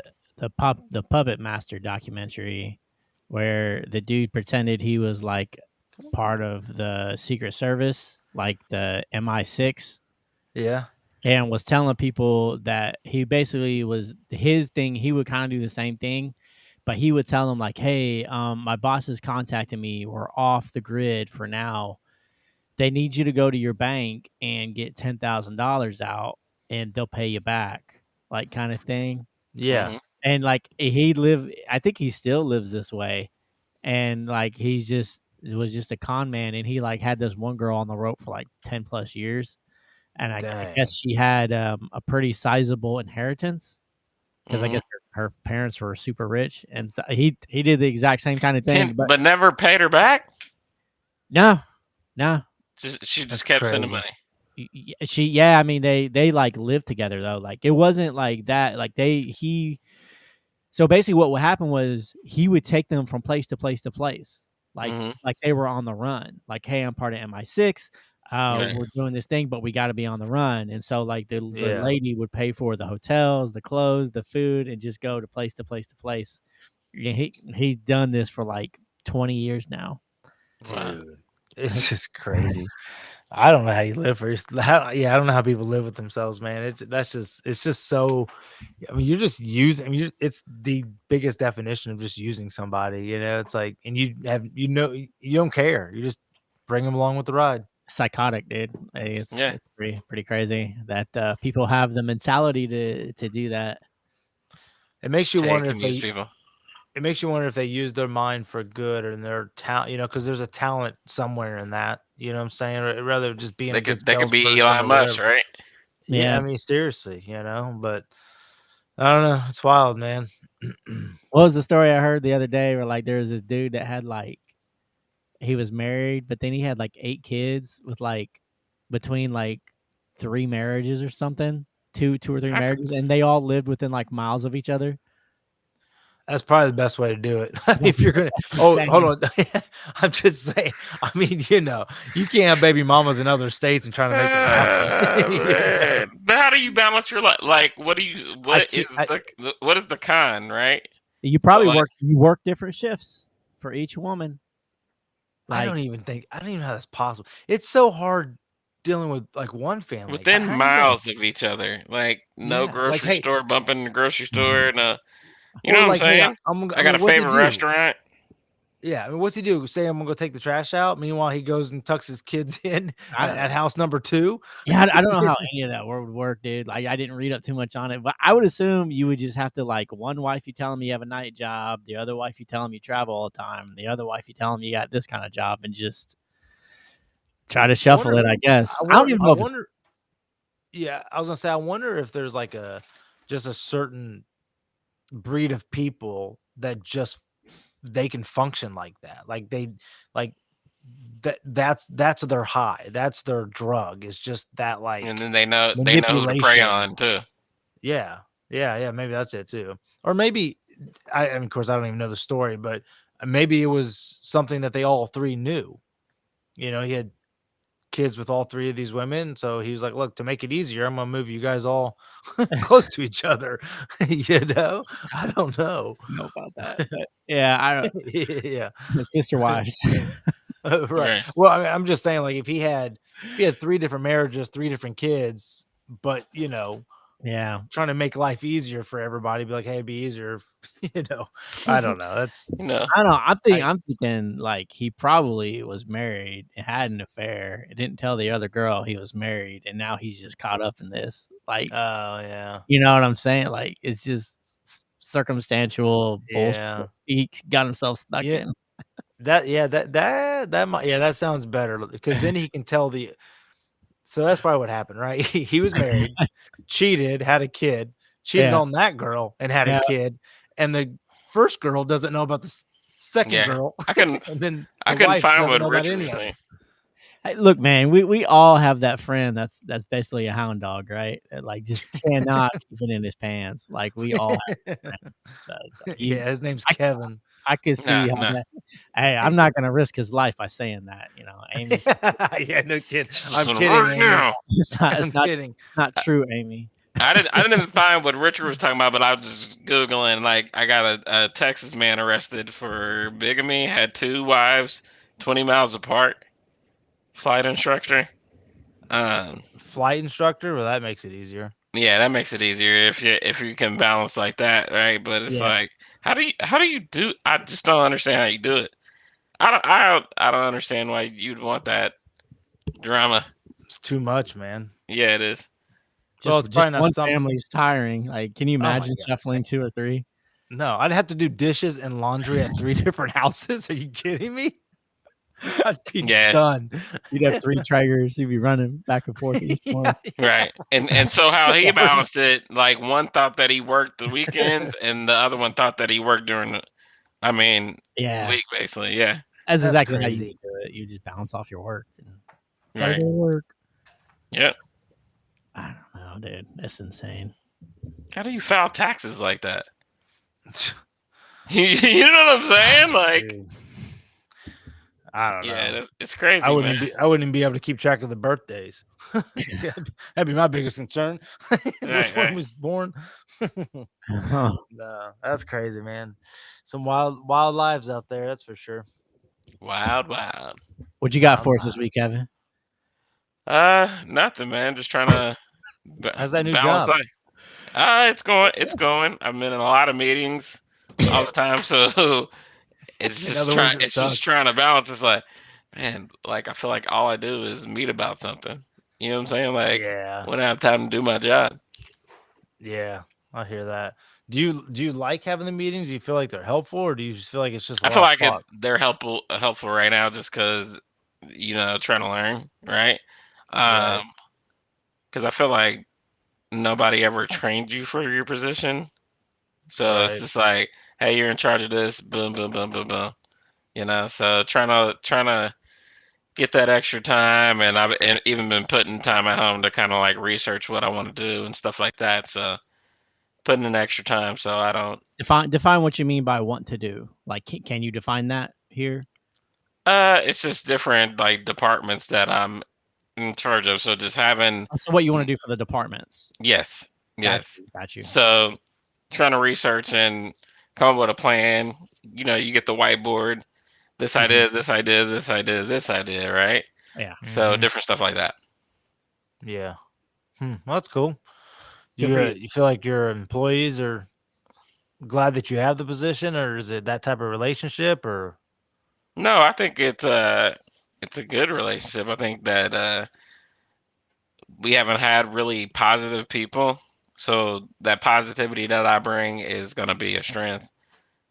Puppet Master documentary where the dude pretended he was like part of the Secret Service, like the MI6. Yeah. And was telling people that he basically was his thing. He would kind of do the same thing, but he would tell them like, hey, my boss is contacting me. We're off the grid for now. They need you to go to your bank and get $10,000 out and they'll pay you back, like, kind of thing. Yeah. Mhm. And like I think he still lives this way. And like it was just a con man, and he like had this one girl on the rope for like 10 plus years. And I guess she had a pretty sizable inheritance because I guess her parents were super rich, and so he did the exact same kind of thing, but never paid her back. No. She That's just kept sending crazy. money. I mean they like lived together though. Like it wasn't like that. Like so basically what would happen was he would take them from place to place to place. Like they were on the run. Like, hey, I'm part of MI6. Right. We're doing this thing, but we got to be on the run. And so like the Yeah. lady would pay for the hotels, the clothes, the food, and just go to place to place to place. Yeah, he's done this for like 20 years now. Wow. Dude, it's just crazy. I don't know how you live I don't know how people live with themselves, man. It's just so. I mean, you're just using. It's the biggest definition of just using somebody. It's like, and you don't care. You just bring them along with the ride. Psychotic, dude. It's pretty crazy that people have the mentality to do that. It makes you wonder if they people. It makes you wonder if they use their mind for good or their talent, because there's a talent somewhere in that. You know what I'm saying? Or rather just being They could be Elon Musk, right? Yeah, I mean, seriously, but I don't know. It's wild, man. What was the story I heard the other day where like there was this dude that had like he was married, but then he had like 8 kids with like between like 3 marriages or something, 2 or 3 marriages, and they all lived within like miles of each other. That's probably the best way to do it. If you're gonna, hold on. I'm just saying. I mean, you can't have baby mamas in other states and trying to make it happen. But how do you balance your life? Like, what is the con, right? You probably work different shifts for each woman. I don't even know how that's possible. It's so hard dealing with like one family within miles of each other. Like grocery store, bumping the grocery store, and you know what I'm saying? I got a favorite restaurant. Yeah, I mean, what's he do? Say I'm gonna go take the trash out. Meanwhile, he goes and tucks his kids in I don't at know. house number 2. Yeah, I don't know how any of that would work, dude. Like, I didn't read up too much on it, but I would assume you would just have to, like, one wife you tell him you have a night job, the other wife you tell him you travel all the time, the other wife you tell him you got this kind of job, and just try to shuffle it, I guess. I don't even know if it's wonder. Yeah, I was gonna say, I wonder if there's like just a certain breed of people that just they can function like that. Like that's their high. That's their drug. It's just that like And then they know who to prey manipulation. on too. Yeah. Maybe that's it too. Or maybe I mean, of course, I don't even know the story, but maybe it was something that they all 3 knew. You know, he had kids with all 3 of these women, so he was like, "Look, to make it easier, I'm gonna move you guys all close to each other." You know, I don't know. know about that. But yeah, I don't. Yeah, Sister wives. right. Right. Well, I mean, I'm just saying, like, if he had 3 different marriages, 3 different kids, but you know, Yeah. trying to make life easier for everybody, be like, "Hey, it'd be easier," if, you know. I don't know. That's You know, I don't know. I'm thinking like he probably was married and had an affair and didn't tell the other girl he was married, and now he's just caught up in this. Like, oh yeah, you know what I'm saying? Like, it's just circumstantial bullshit yeah. he got himself stuck Yeah. in. That might, yeah, that sounds better because then he can tell the. So that's probably what happened, right? He was married, cheated, had a kid, cheated Yeah. on that girl, and had Yeah. a kid, and the first girl doesn't know about the second Yeah. girl. I couldn't And then I the couldn't wife find doesn't what know about Richard any was of it. saying. Hey, look, man, we all have that friend that's basically a hound dog, right? That, like, just cannot keep it in his pants. Like, we all have that friend. So it's like Yeah, his name's I- Kevin. I can see how Nah. that. Hey, I'm not gonna risk his life by saying that. You know, Amy. Yeah, no kidding. I'm Listen, kidding, right Amy. now. It's I'm not kidding. not true, Amy. I didn't even find what Richard was talking about, but I was just Googling. Like, I got a Texas man arrested for bigamy, had 2 wives, 20 miles apart. Flight instructor. Flight instructor. Well, that makes it easier. Yeah, that makes it easier if you can balance like that, right? But it's Yeah. like, how do you do? I just don't understand how you do it. I don't understand why you'd want that drama. It's too much, man. Yeah, it is. Well, Just it's probably not one something. family's tiring. Like, can you Oh my imagine God. shuffling 2 or 3? No, I'd have to do dishes and laundry at 3 different houses. Are you kidding me? I'd be Yeah. done. You'd have 3 Traegers. You'd be running back and forth each one. Right. And so how he balanced it, like one thought that he worked the weekends and the other one thought that he worked during the Yeah, week, basically. Yeah. that's exactly how crazy. you do it. You just bounce off your work. And Right. gotta go to work. Yep. I don't know, dude. That's insane. How do you file taxes like that? You know what I'm saying? Like, Dude. I don't know. yeah, it's crazy. I wouldn't man. I wouldn't even be able to keep track of the birthdays. That'd be my biggest concern. Which Right, one right. was born? Huh. No, that's crazy, man. Some wild lives out there, that's for sure. Wild. What you got Wild for us this week, Kevin? Nothing, man. Just trying to How's that new balance job? life. It's going. I'm in a lot of meetings all the time, so it's In just other words, it it's sucks. just trying to balance. It's like, man, like I feel like all I do is meet about something. You know what I'm saying? Like, Yeah. when I have time to do my job. Yeah, I hear that. Do you like having the meetings? Do you feel like they're helpful, or do you just feel like it's just? I feel like they're helpful right now, just because trying to learn, right? Right. Because I feel like nobody ever trained you for your position, so it's Right. just like, hey, you're in charge of this, boom, boom, boom, boom, boom. So trying to get that extra time, and I've even been putting time at home to kind of like research what I want to do and stuff like that. So putting in extra time, so I don't. Define what you mean by want to do. Like, can you define that here? It's just different like departments that I'm in charge of. So just having. So what you want to do for the departments? Yes. Got you. So trying to research and come up with a plan. You get the whiteboard. This idea, this idea, this idea, this idea, right? Yeah. So Mhm. different stuff like that. Yeah. Well, that's cool. Good for you. You feel like your employees are glad that you have the position, or is it that type of relationship, or? No, I think it's a good relationship. I think that we haven't had really positive people, so that positivity that I bring is gonna be a strength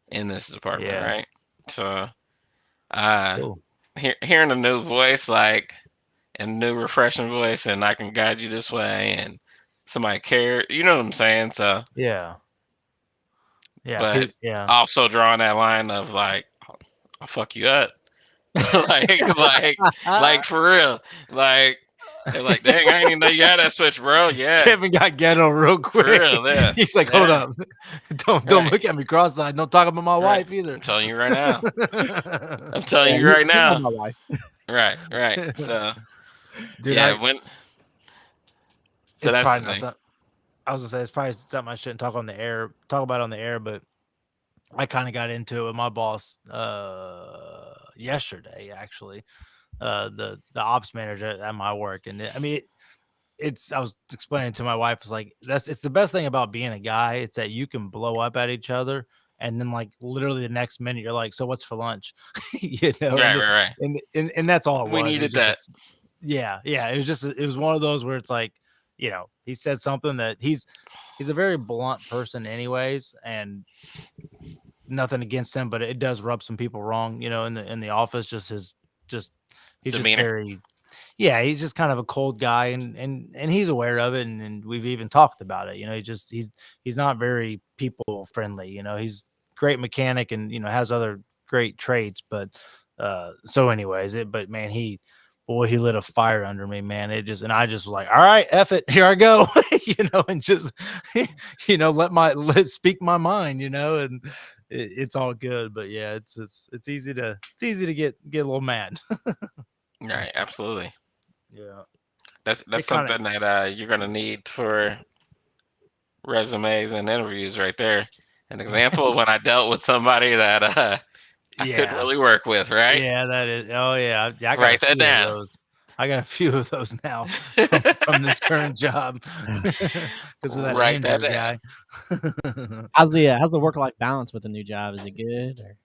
in this department, Yeah. right? So, uh, Cool. hearing a new voice, like a new refreshing voice, and I can guide you this way, and somebody care, you know what I'm saying? So, Yeah. Yeah. but Yeah. also drawing that line of like, I'll fuck you up, like for real, like. They're like, dang, I didn't even know you had that switch, bro. Yeah, Kevin got ghetto real for quick. real. Yeah, He's like, hold yeah. up. Don't Right. look at me cross-eyed. Don't talk about my Right. wife either. I'm telling you right now. I'm telling Yeah, you right you know now. my wife. Right. So Dude, yeah, it's so that's probably the not thing. something. I was gonna say it's probably something I shouldn't talk about on the air, but I kind of got into it with my boss yesterday, actually. The ops manager at my work, and I mean, I was explaining to my wife, it's like it's the best thing about being a guy. It's that you can blow up at each other, and then like literally the next minute you're like, so what's for lunch? You know, Right. and that's all it We was. It needed was that. just yeah. It was one of those where it's like, he said something that he's a very blunt person anyways, and nothing against him, but it does rub some people wrong, in the office. He's just Demeanor. very, yeah, he's just kind of a cold guy, and he's aware of it, and we've even talked about it. He's not very people friendly. He's great mechanic, and has other great traits, but so anyways, but man, he lit a fire under me, man. And I just was like, all right, F it, here I go. And just let speak my mind, and it's all good. But yeah, it's easy to get a little mad. Right, absolutely. Yeah. That's It kinda- something that you're gonna need for resumes and interviews right there. An example of when I dealt with somebody that I couldn't really work with, right? Yeah, that is. Oh yeah, I got Write a that few down. of those. I got a few of those now from this current job because of that Write that Andrew down. guy. How's the work life balance with the new job? Is it good or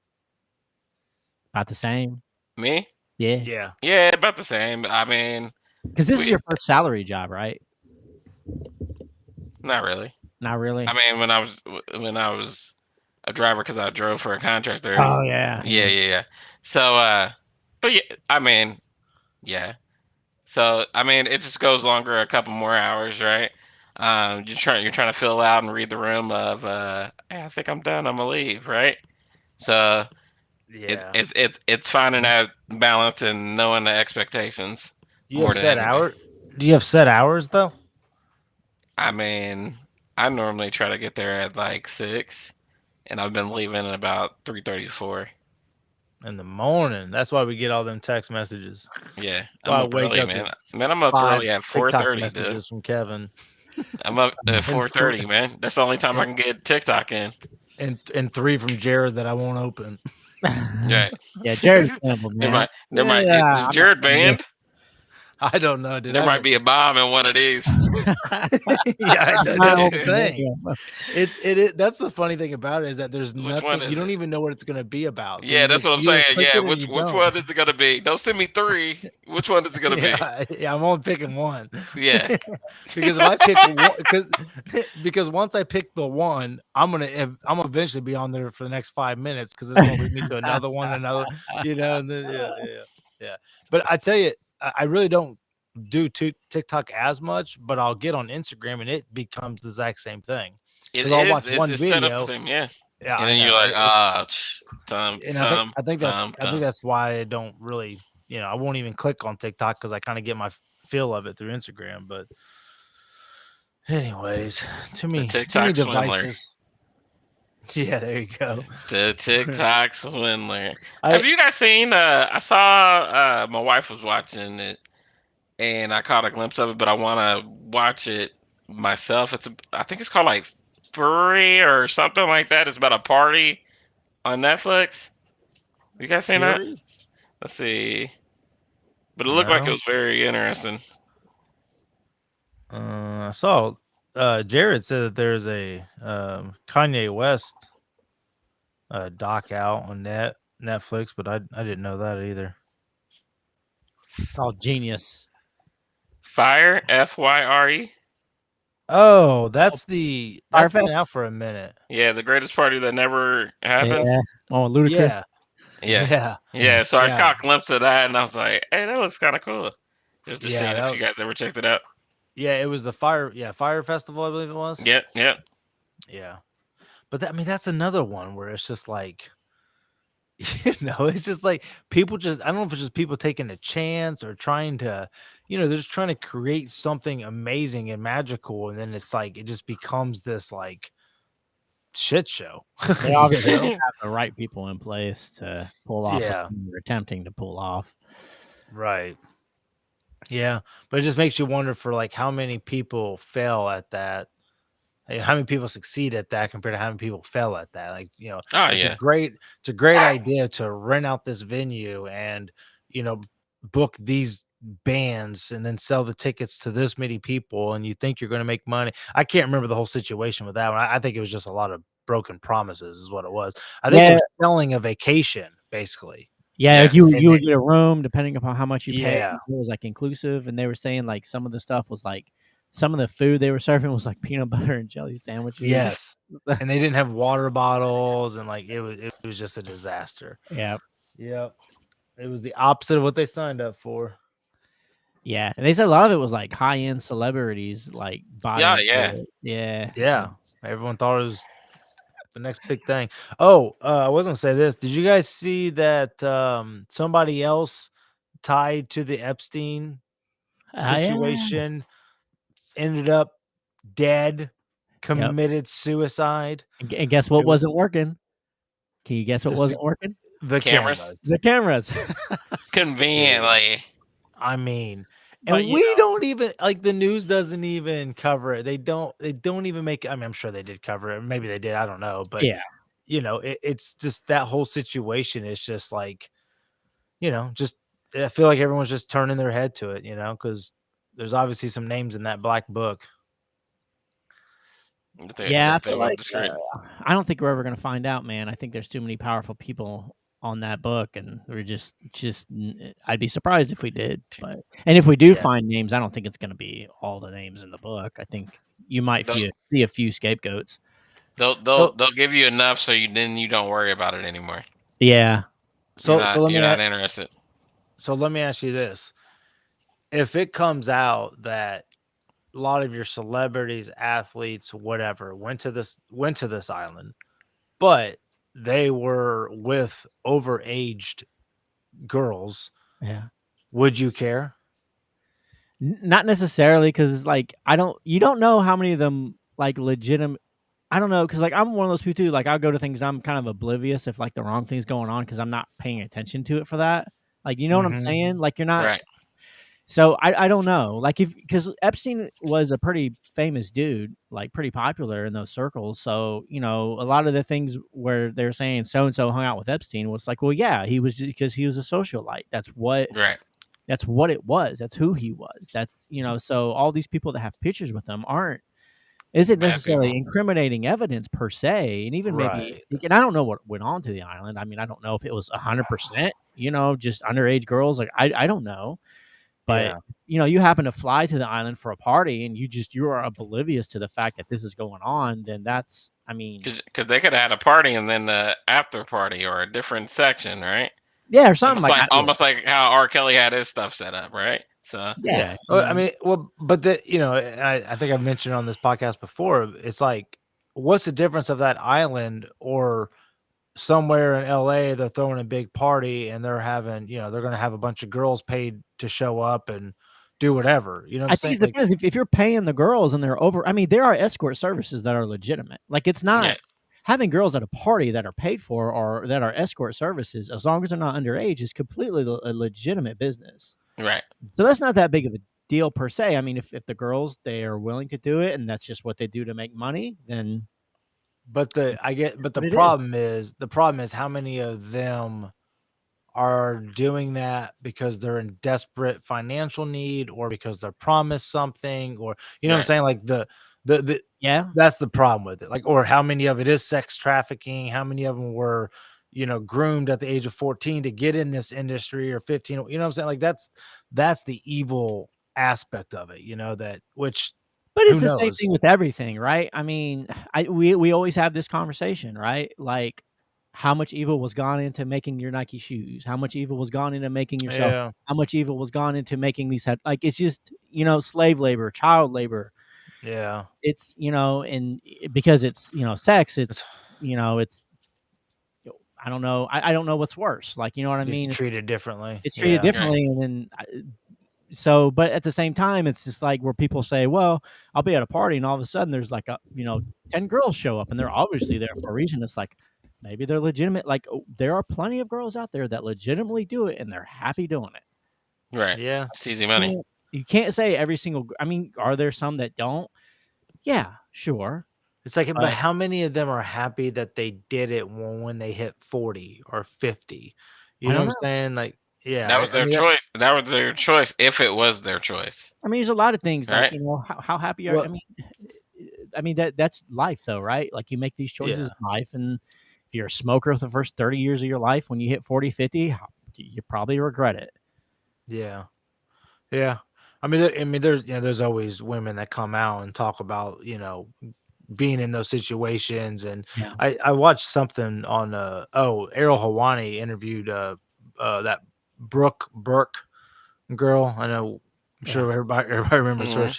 about the same? Me? Yeah, Yeah. Yeah, about the same. I mean, because this is your first salary job, right? not really. Not really. I mean, when I was a driver, because I drove for a contractor. Oh yeah. Yeah. So, but yeah, I mean, yeah. So I mean, it just goes longer a couple more hours, right? You're trying to fill out and read the room of, hey, I think I'm done. I'm gonna leave, right? So Yeah. it's finding that balance and knowing the expectations. You more have than set anything. hours? Do you have set hours though? I mean, I normally try to get there at like 6, and I've been leaving at about 3:30 to 4. In the morning. That's why we get all them text messages. Yeah, Why I I'm up wake early, up man. to Man, I'm up 5 early at TikTok 4:30, dude. messages from Kevin. I'm up at And 4:30, man. That's the only time I can get TikTok in. and 3 from Jared that I won't open. Yeah. Yeah, Jared's simple, man. There might Yeah, is I'm Jared not- banned? I don't know, dude. There might be a bomb in one of these. Yeah, I know, My that's whole the thing. thing. It that's the funny thing about it is that there's Which nothing. one is You don't it? even know what it's gonna be about. So Yeah, you that's just what I'm either saying. click Yeah, it or which you don't. one is it gonna be? Don't send me 3. Which one is it gonna be? Yeah, I'm only picking one. Yeah. Because if I pick one, because once I pick the one, I'm gonna eventually be on there for the next 5 minutes because it's gonna lead me to another one, and then yeah. But I tell you, I really don't do TikTok as much, but I'll get on Instagram and it becomes the exact same thing. It 'Cause I'll is. watch It's one just set up video. the same, yeah. Yeah, And I then you're know. like, And I think that's why I don't really, I won't even click on TikTok because I kind of get my feel of it through Instagram. But anyways, too many TikTok swindler. devices. Yeah, there you go. The TikTok swindler. Have you guys seen? I saw my wife was watching it, and I caught a glimpse of it, but I want to watch it myself. I think it's called like Furry or something like that. It's about a party on Netflix. You guys seen that? Let's see. But it looked like it was very interesting. I saw Jared said that there's a Kanye West doc out on Netflix, but I didn't know that either. Called Genius. Fire, Fyre. Oh, that's the that's been Firefest? out for a minute. Yeah, the greatest party that never happened. Yeah. Oh, Ludacris. Yeah, Yeah. yeah, So I Yeah. caught a glimpse of that, and I was like, "Hey, that looks kind of cool." Just Yeah, seeing that if you guys ever checked it out. yeah. It was the Fire Festival, I believe it was. Yep. Yeah, but that, I mean, that's another one where it's just like, it's just like people just, I don't know if it's just people taking a chance or trying to, they're just trying to create something amazing and magical, and then it's like it just becomes this like shit show. They obviously don't have the right people in place to pull off Yeah. what they're attempting to pull off. Right. Yeah, but it just makes you wonder for like how many people fail at that. How many people succeed at that compared to how many people fail at that? Like, Oh it's yeah. a great idea to rent out this venue and, book these bands and then sell the tickets to this many people, and you think you're going to make money. I can't remember the whole situation with that one. I think it was just a lot of broken promises is what it was. I think it was selling a vacation, basically. Yeah, like Yeah. you would get a room depending upon how much you pay. Yeah. It was like inclusive, and they were saying like some of the stuff was like some of the food they were serving was like peanut butter and jelly sandwiches. Yes. And they didn't have water bottles, and like it was just a disaster. Yeah. Yep. It was the opposite of what they signed up for. Yeah. And they said a lot of it was like high end celebrities like buying Yeah, into yeah. it. Yeah. Yeah. Everyone thought it was the next big thing. Oh, I was gonna say this. Did you guys see that somebody else tied to the Epstein Yeah. situation ended up dead, committed suicide? And guess what It was- wasn't working? Can you guess what The wasn't working? The Cameras? cameras. The cameras. Conveniently. I mean, But, and you we know- don't even like the news doesn't even cover it. They don't even make. I mean, I'm sure they did cover it. Maybe they did. I don't know. But Yeah. it's just that whole situation is just like, just I feel like everyone's just turning their head to it, because there's obviously some names in that black book. Yeah, I They feel were like discreet. I don't think we're ever gonna find out, man. I think there's too many powerful people on that book, and we're just I'd be surprised if we did. But and if we do Yeah. find names, I don't think it's gonna be all the names in the book. I think you might They'll- see a few scapegoats. They'll give you enough so you don't worry about it anymore. Yeah, So You're let me not interested. So let me ask you this. If it comes out that a lot of your celebrities, athletes, whatever, went to this island, but they were with overaged girls, yeah. would you care? Not necessarily, because like you don't know how many of them like legitimate. I don't know, because like I'm one of those people too. Like I'll go to things I'm kind of oblivious if like the wrong thing's going on because I'm not paying attention to it for that. Like you know what I'm Mhm. saying? Like you're not. Right. So I don't know. Like because Epstein was a pretty famous dude, like pretty popular in those circles. So a lot of the things where they're saying so and so hung out with Epstein was like, well, yeah, he was because he was a socialite. That's what Right. it was. That's who he was. That's So all these people that have pictures with him isn't Bad necessarily people. incriminating evidence per se, and even maybe, Right. and I don't know what went on to the island. I mean, I don't know if it was 100%, just underage girls. Like I don't know, but Yeah. you happen to fly to the island for a party, and you are oblivious to the fact that this is going on. Then that's, I mean, Because they could have had a party and then the after party or a different section, right? yeah, or something like that. Almost like how R. Kelly had his stuff set up, right? So Yeah. Well, I mean, but I think I've mentioned on this podcast before, it's like, what's the difference of that island or somewhere in LA, they're throwing a big party and they're having, they're going to have a bunch of girls paid to show up and do whatever. You know what I I'm think saying? it depends. If you're paying the girls and they're over, I mean, there are escort services that are legitimate. Like it's not Yeah. having girls at a party that are paid for or that are escort services, as long as they're not underage, is completely a legitimate business. right. So that's not that big of a deal per se. I mean, if the girls, they are willing to do it and that's just what they do to make money, then But the problem is how many of them are doing that because they're in desperate financial need or because they're promised something, or what I'm Right. saying? Like the yeah. that's the problem with it. Like, or how many of it is sex trafficking? How many of them were, groomed at the age of 14 to get in this industry, or 15, you know what I'm saying? Like that's the evil aspect of it, which But it's who the same knows? thing with everything, right? I mean, we always have this conversation, right? Like, how much evil was gone into making your Nike shoes? How much evil was gone into making yourself? Yeah. How much evil was gone into making these like, it's just, slave labor, child labor. Yeah. It's, and because it's, sex, it's, it's, I don't know. I don't know what's worse. Like, you know what I mean? It's treated differently. It's treated Yeah. differently. And then, but at the same time, it's just like where people say, well, I'll be at a party and all of a sudden there's like 10 girls show up and they're obviously there for a reason. It's like, maybe they're legitimate. Like, there are plenty of girls out there that legitimately do it and they're happy doing it. Right. Yeah. It's easy money. You can't say every single, I mean, are there some that don't? Yeah, sure. It's like, but how many of them are happy that they did it when they hit 40 or 50? You know what I'm saying? Like, yeah, That was their choice. That was their choice if it was their choice. I mean, there's a lot of things like, Right. how happy are I mean that's life though, right? Like, you make these choices in life, and if you're a smoker for the first 30 years of your life, when you hit 40, 50, you probably regret it. Yeah. Yeah. I mean, there's always women that come out and talk about, being in those situations. And Yeah. I watched something on, Errol Hawani interviewed, that Brooke Burke girl. I know, I'm sure everybody remembers her.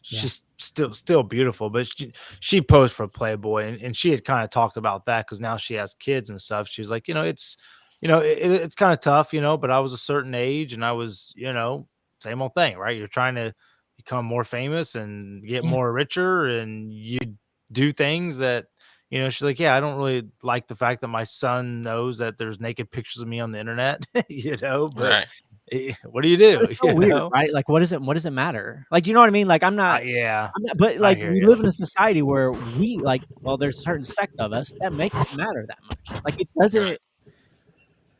She's still beautiful, but she posed for Playboy, and she had kind of talked about that because now she has kids and stuff. She's like, it's kind of tough, but I was a certain age and I was, same old thing, right? You're trying to become more famous and get more richer, and you do things that, she's like, yeah, I don't really like the fact that my son knows that there's naked pictures of me on the internet, but Right. what do you do? It's so weird, right? Like, what does it matter? Like, do you know what I mean? Like, I'm not, but like, we live in a society where we like, well, there's a certain sect of us that make it matter that much. Like, it doesn't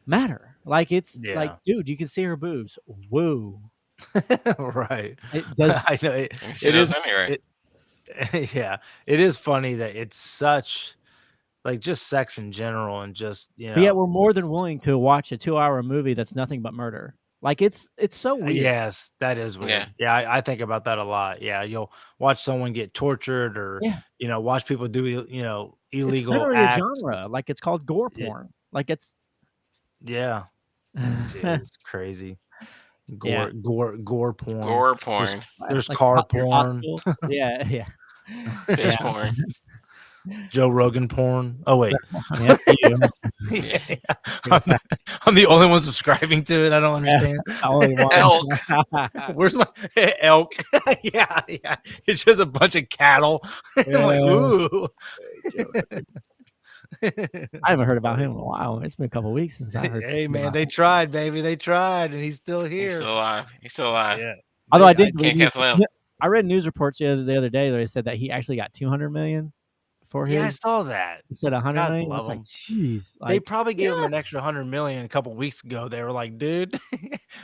matter. Like, it's like, dude, you can see her boobs. Woo. Right. It does. I know it is. Yeah, it is funny that it's such like just sex in general, and just But yet we're more than willing to watch a 2-hour movie that's nothing but murder. Like, it's so weird. Yes, that is weird. Yeah, I think about that a lot. Yeah, you'll watch someone get tortured, or watch people do illegal it's literally acts. a genre. Like, it's called gore porn. Like, it's it's crazy. Gore porn. Gore porn. There's like car porn. Yeah. Fish porn. Joe Rogan porn. Oh wait, Yeah, I'm the only one subscribing to it. I don't understand. Elk. Where's my elk? yeah. It's just a bunch of cattle. I'm like, ooh. I haven't heard about him in a while. It's been a couple of weeks since I heard. Hey man, they tried, baby. They tried, and he's still here. He's still alive. He's still alive. Yeah. Although I can't cancel him. I read news reports the other day that they said that he actually got 200 million for his. Yeah, I saw that. Instead of 100 God million. love It's like, him. jeez. They probably gave him an extra 100 million a couple weeks ago. They were like, dude,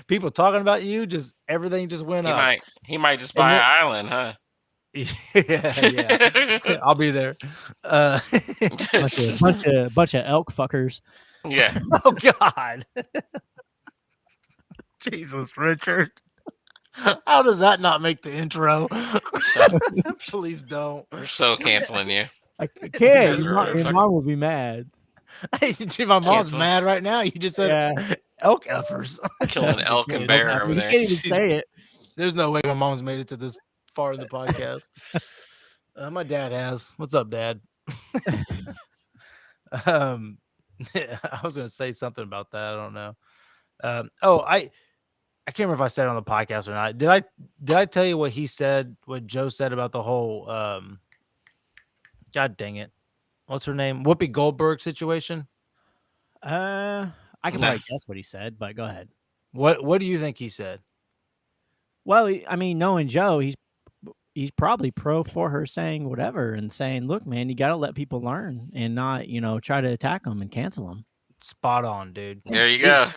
people talking about you, just everything just went up. He might just buy an island, huh? yeah. I'll be there. bunch of elk fuckers. Yeah. Oh God. Jesus, Richard. How does that not make the intro? Please don't. We're so canceling you. I can't. Your mom will be mad. My mom's mad right now. You just said elk effers. Killing elk and bear over there. You can't even say it. There's no way my mom's made it to this far in the podcast. My dad has. What's up, Dad? I was going to say something about that. I don't know. I can't remember if I said it on the podcast or not. Did I tell you what he said, what Joe said about the whole God dang it. What's her name? Whoopi Goldberg situation? I can probably guess what he said, but go ahead. What do you think he said? Well, I mean, knowing Joe, he's probably pro for her saying whatever and saying, look, man, you got to let people learn and not, try to attack them and cancel them. Spot on, dude. There you go.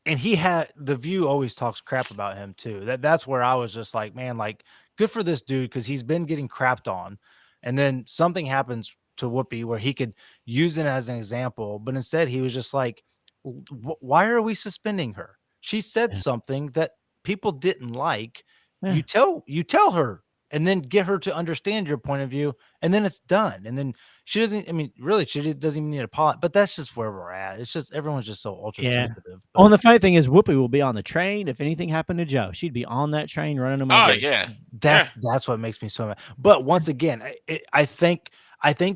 And he had The View always talks crap about him too. That's where I was just like, man, like good for this dude, because he's been getting crapped on, and then something happens Whoopi where he could use it as an example, but instead he was just like, why are we suspending her? She said something that people didn't like. Yeah. You tell her and then get her to understand your point of view, and then it's done. And then she doesn't, I mean, really, she doesn't even need a apology, but that's just where we're at. It's just everyone's just so ultra sensitive. Oh, and the funny thing is, Whoopi will be on the train. If anything happened to Joe, she'd be on that train running them. Oh yeah, that's what makes me so mad. But once again, I think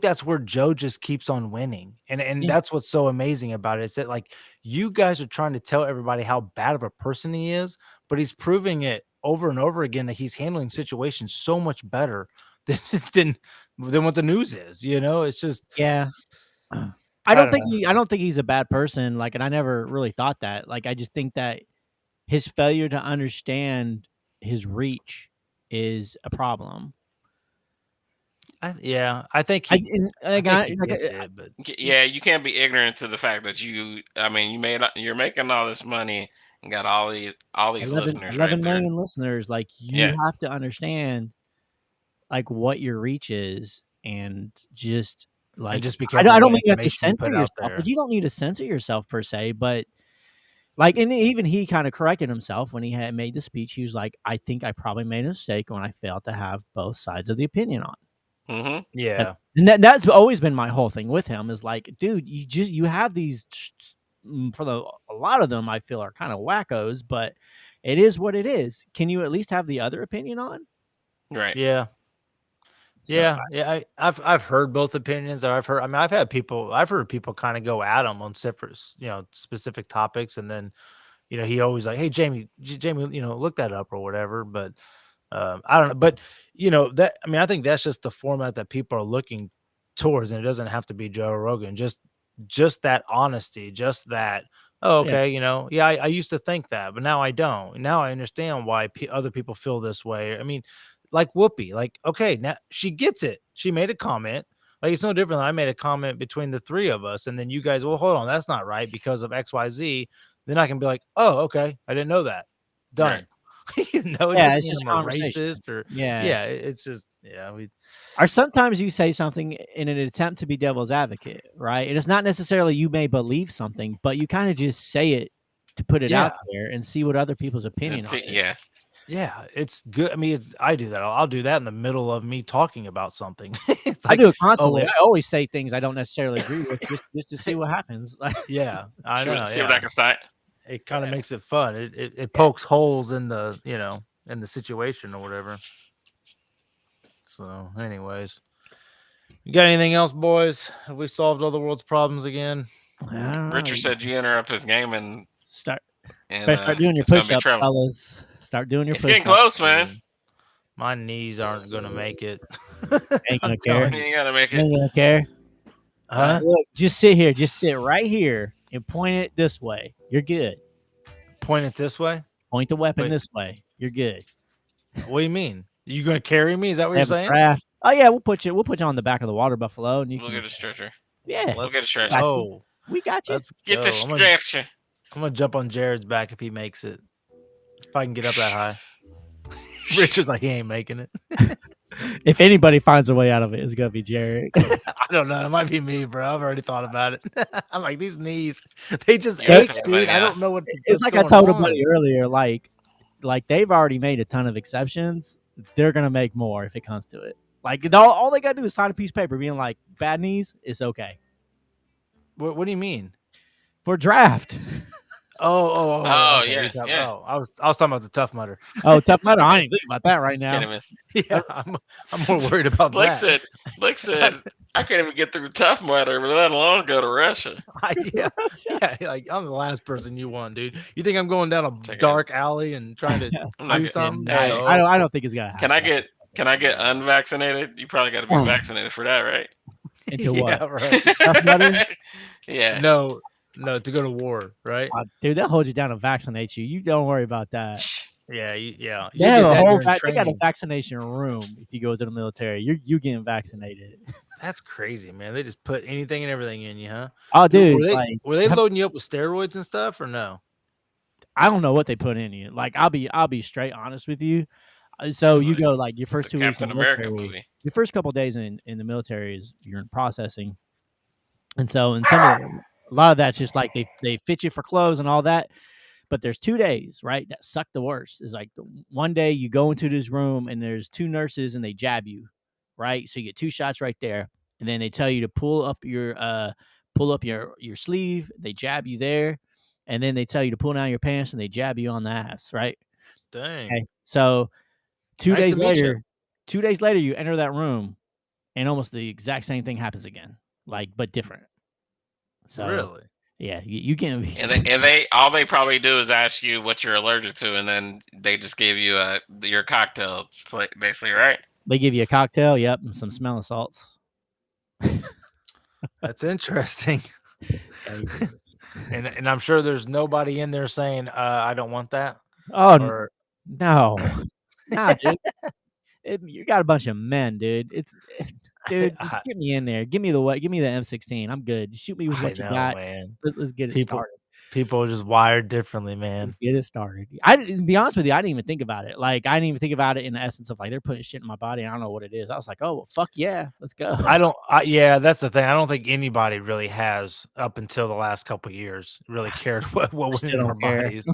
that's where Joe just keeps on winning, and that's what's so amazing about it. Is that like you guys are trying to tell everybody how bad of a person he is, but he's proving it over and over again that he's handling situations so much better than what the news is. You know, it's just I don't think he's a bad person. Like, and I never really thought that. Like, I just think that his failure to understand his reach is a problem. I think he gets it, but yeah, you can't be ignorant to the fact that you're making all this money and got all these 11, listeners, 11 million listeners. Like, you have to understand like what your reach is, and just like, and just be careful. I don't mean you have to censor yourself, but you don't need to censor yourself per se, but like, and even he kind of corrected himself when he had made the speech. He was like, I think I probably made a mistake when I failed to have both sides of the opinion on. Mm-hmm. Yeah. And that's always been my whole thing with him is like, dude, you have these, a lot of them I feel are kind of wackos, but it is what it is. Can you at least have the other opinion on? Right. Yeah. So I've heard both opinions. I've heard people kind of go at him on specific topics, and then he always like, hey Jamie, look that up or whatever. But I don't know. But I think that's just the format that people are looking towards, and it doesn't have to be Joe Rogan. Just that honesty, just that. Oh, okay. I used to think that, but now I don't. Now I understand why other people feel this way. I mean, like Whoopi, like, okay, now she gets it. She made a comment. Like, it's no different than I made a comment between the three of us, and then you guys, well, hold on, that's not right because of XYZ. Then I can be like, oh, okay, I didn't know that. Done. Right. It's just a racist or it's just or sometimes you say something in an attempt to be devil's advocate, right? And it's not necessarily you may believe something, but you kind of just say it to put it out there and see what other people's opinion on it. Yeah, it's good. I mean, I do that. I'll do that in the middle of me talking about something. It's like, I do it constantly. I always say things I don't necessarily agree with just to see what happens. I know. See what I can start. It kind of makes it fun. It pokes holes in the in the situation or whatever. So, anyways, you got anything else, boys? Have we solved all the world's problems again? Richard said you interrupt his game and start doing your push-ups, fellas. Start doing your push-ups. It's getting close, man. My knees aren't gonna make it. Ain't gonna care. You ain't gonna make it. Ain't gonna care. Look, just sit here. Just sit right here and point it this way. You're good. Point it this way? Point the weapon this way. You're good. What do you mean? You gonna carry me? Is that what you're saying? Draft. Oh yeah, we'll put you on the back of the water buffalo, and we'll get a stretcher. Yeah, we'll get a stretcher. Oh, we got you. Get the stretcher. I'm gonna jump on Jared's back if he makes it. If I can get up that high. Richard's like, he ain't making it. If anybody finds a way out of it, it's gonna be Jared. I don't know. It might be me, bro. I've already thought about it. I'm like, these knees, they just ache, dude. I don't know what. It's like I told a buddy earlier. Like they've already made a ton of exceptions. They're gonna make more if it comes to it. Like all they gotta do is sign a piece of paper being like, bad knees, it's okay. What do you mean? For draft. Oh, okay. Yeah. Oh, I was talking about the Tough Mudder. Oh, Tough Mudder. I ain't thinking about that right now. Yeah, I'm more worried about that. Blake said, I can't even get through Tough Mudder, let alone go to Russia. Yeah, like I'm the last person you want, dude. You think I'm going down a dark alley and trying to do something? Hey, I don't think it's gonna happen. Can I get unvaccinated? You probably got to be vaccinated for that, right? Into what? Yeah, right. Tough Mudder? Yeah. No, to go to war, right? Dude, they'll hold you down and vaccinate you. You don't worry about that. Yeah. They got a vaccination room if you go to the military. You getting vaccinated. That's crazy, man. They just put anything and everything in you, huh? Oh, dude. Were they loading you up with steroids and stuff or no? I don't know what they put in you. Like, I'll be straight honest with you. So you Like go like your first the 2 weeks in Captain the America military. movie. Your first couple days in the military is you're in processing, and so in some of a lot of that's just like they fit you for clothes and all that. But there's 2 days, right, that suck the worst. Is like one day you go into this room and there's 2 nurses and they jab you, right? So you get 2 shots right there, and then they tell you to pull up your sleeve. They jab you there, and then they tell you to pull down your pants and they jab you on the ass, right? Dang. Okay. So 2 Nice days to meet you. later, 2 days later, you enter that room, and almost the exact same thing happens again, like but different. So Really? yeah, you can't be. And they all they probably do is ask you what you're allergic to, and then they just give you your cocktail, basically, right? They give you a cocktail, yep, and some smelling salts. That's interesting. And I'm sure there's nobody in there saying, I don't want that. Oh Or no, nah, dude. You got a bunch of men, dude. Dude, just get me in there. Give me the M16. I'm good. Just shoot me with I what you know, got. man. Let's get it People started. people are just wired differently, man. Let's get it started. To be honest with you, I didn't even think about it. Like, I didn't even think about it in the essence of like they're putting shit in my body. I don't know what it is. I was like, oh, well, fuck yeah, let's go. Yeah, that's the thing. I don't think anybody really has up until the last couple of years really cared what was still in our don't care. bodies.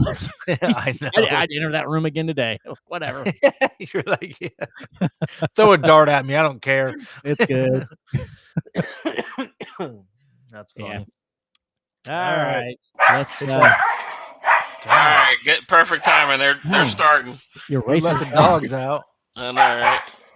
I know. I'd enter that room again today. Whatever. You're like, yeah. Throw a dart at me. I don't care. It's good. That's Yeah. funny. All right. right. Let's All right, good, perfect timing. They're starting. you're We let racist. the dogs out. I know, right?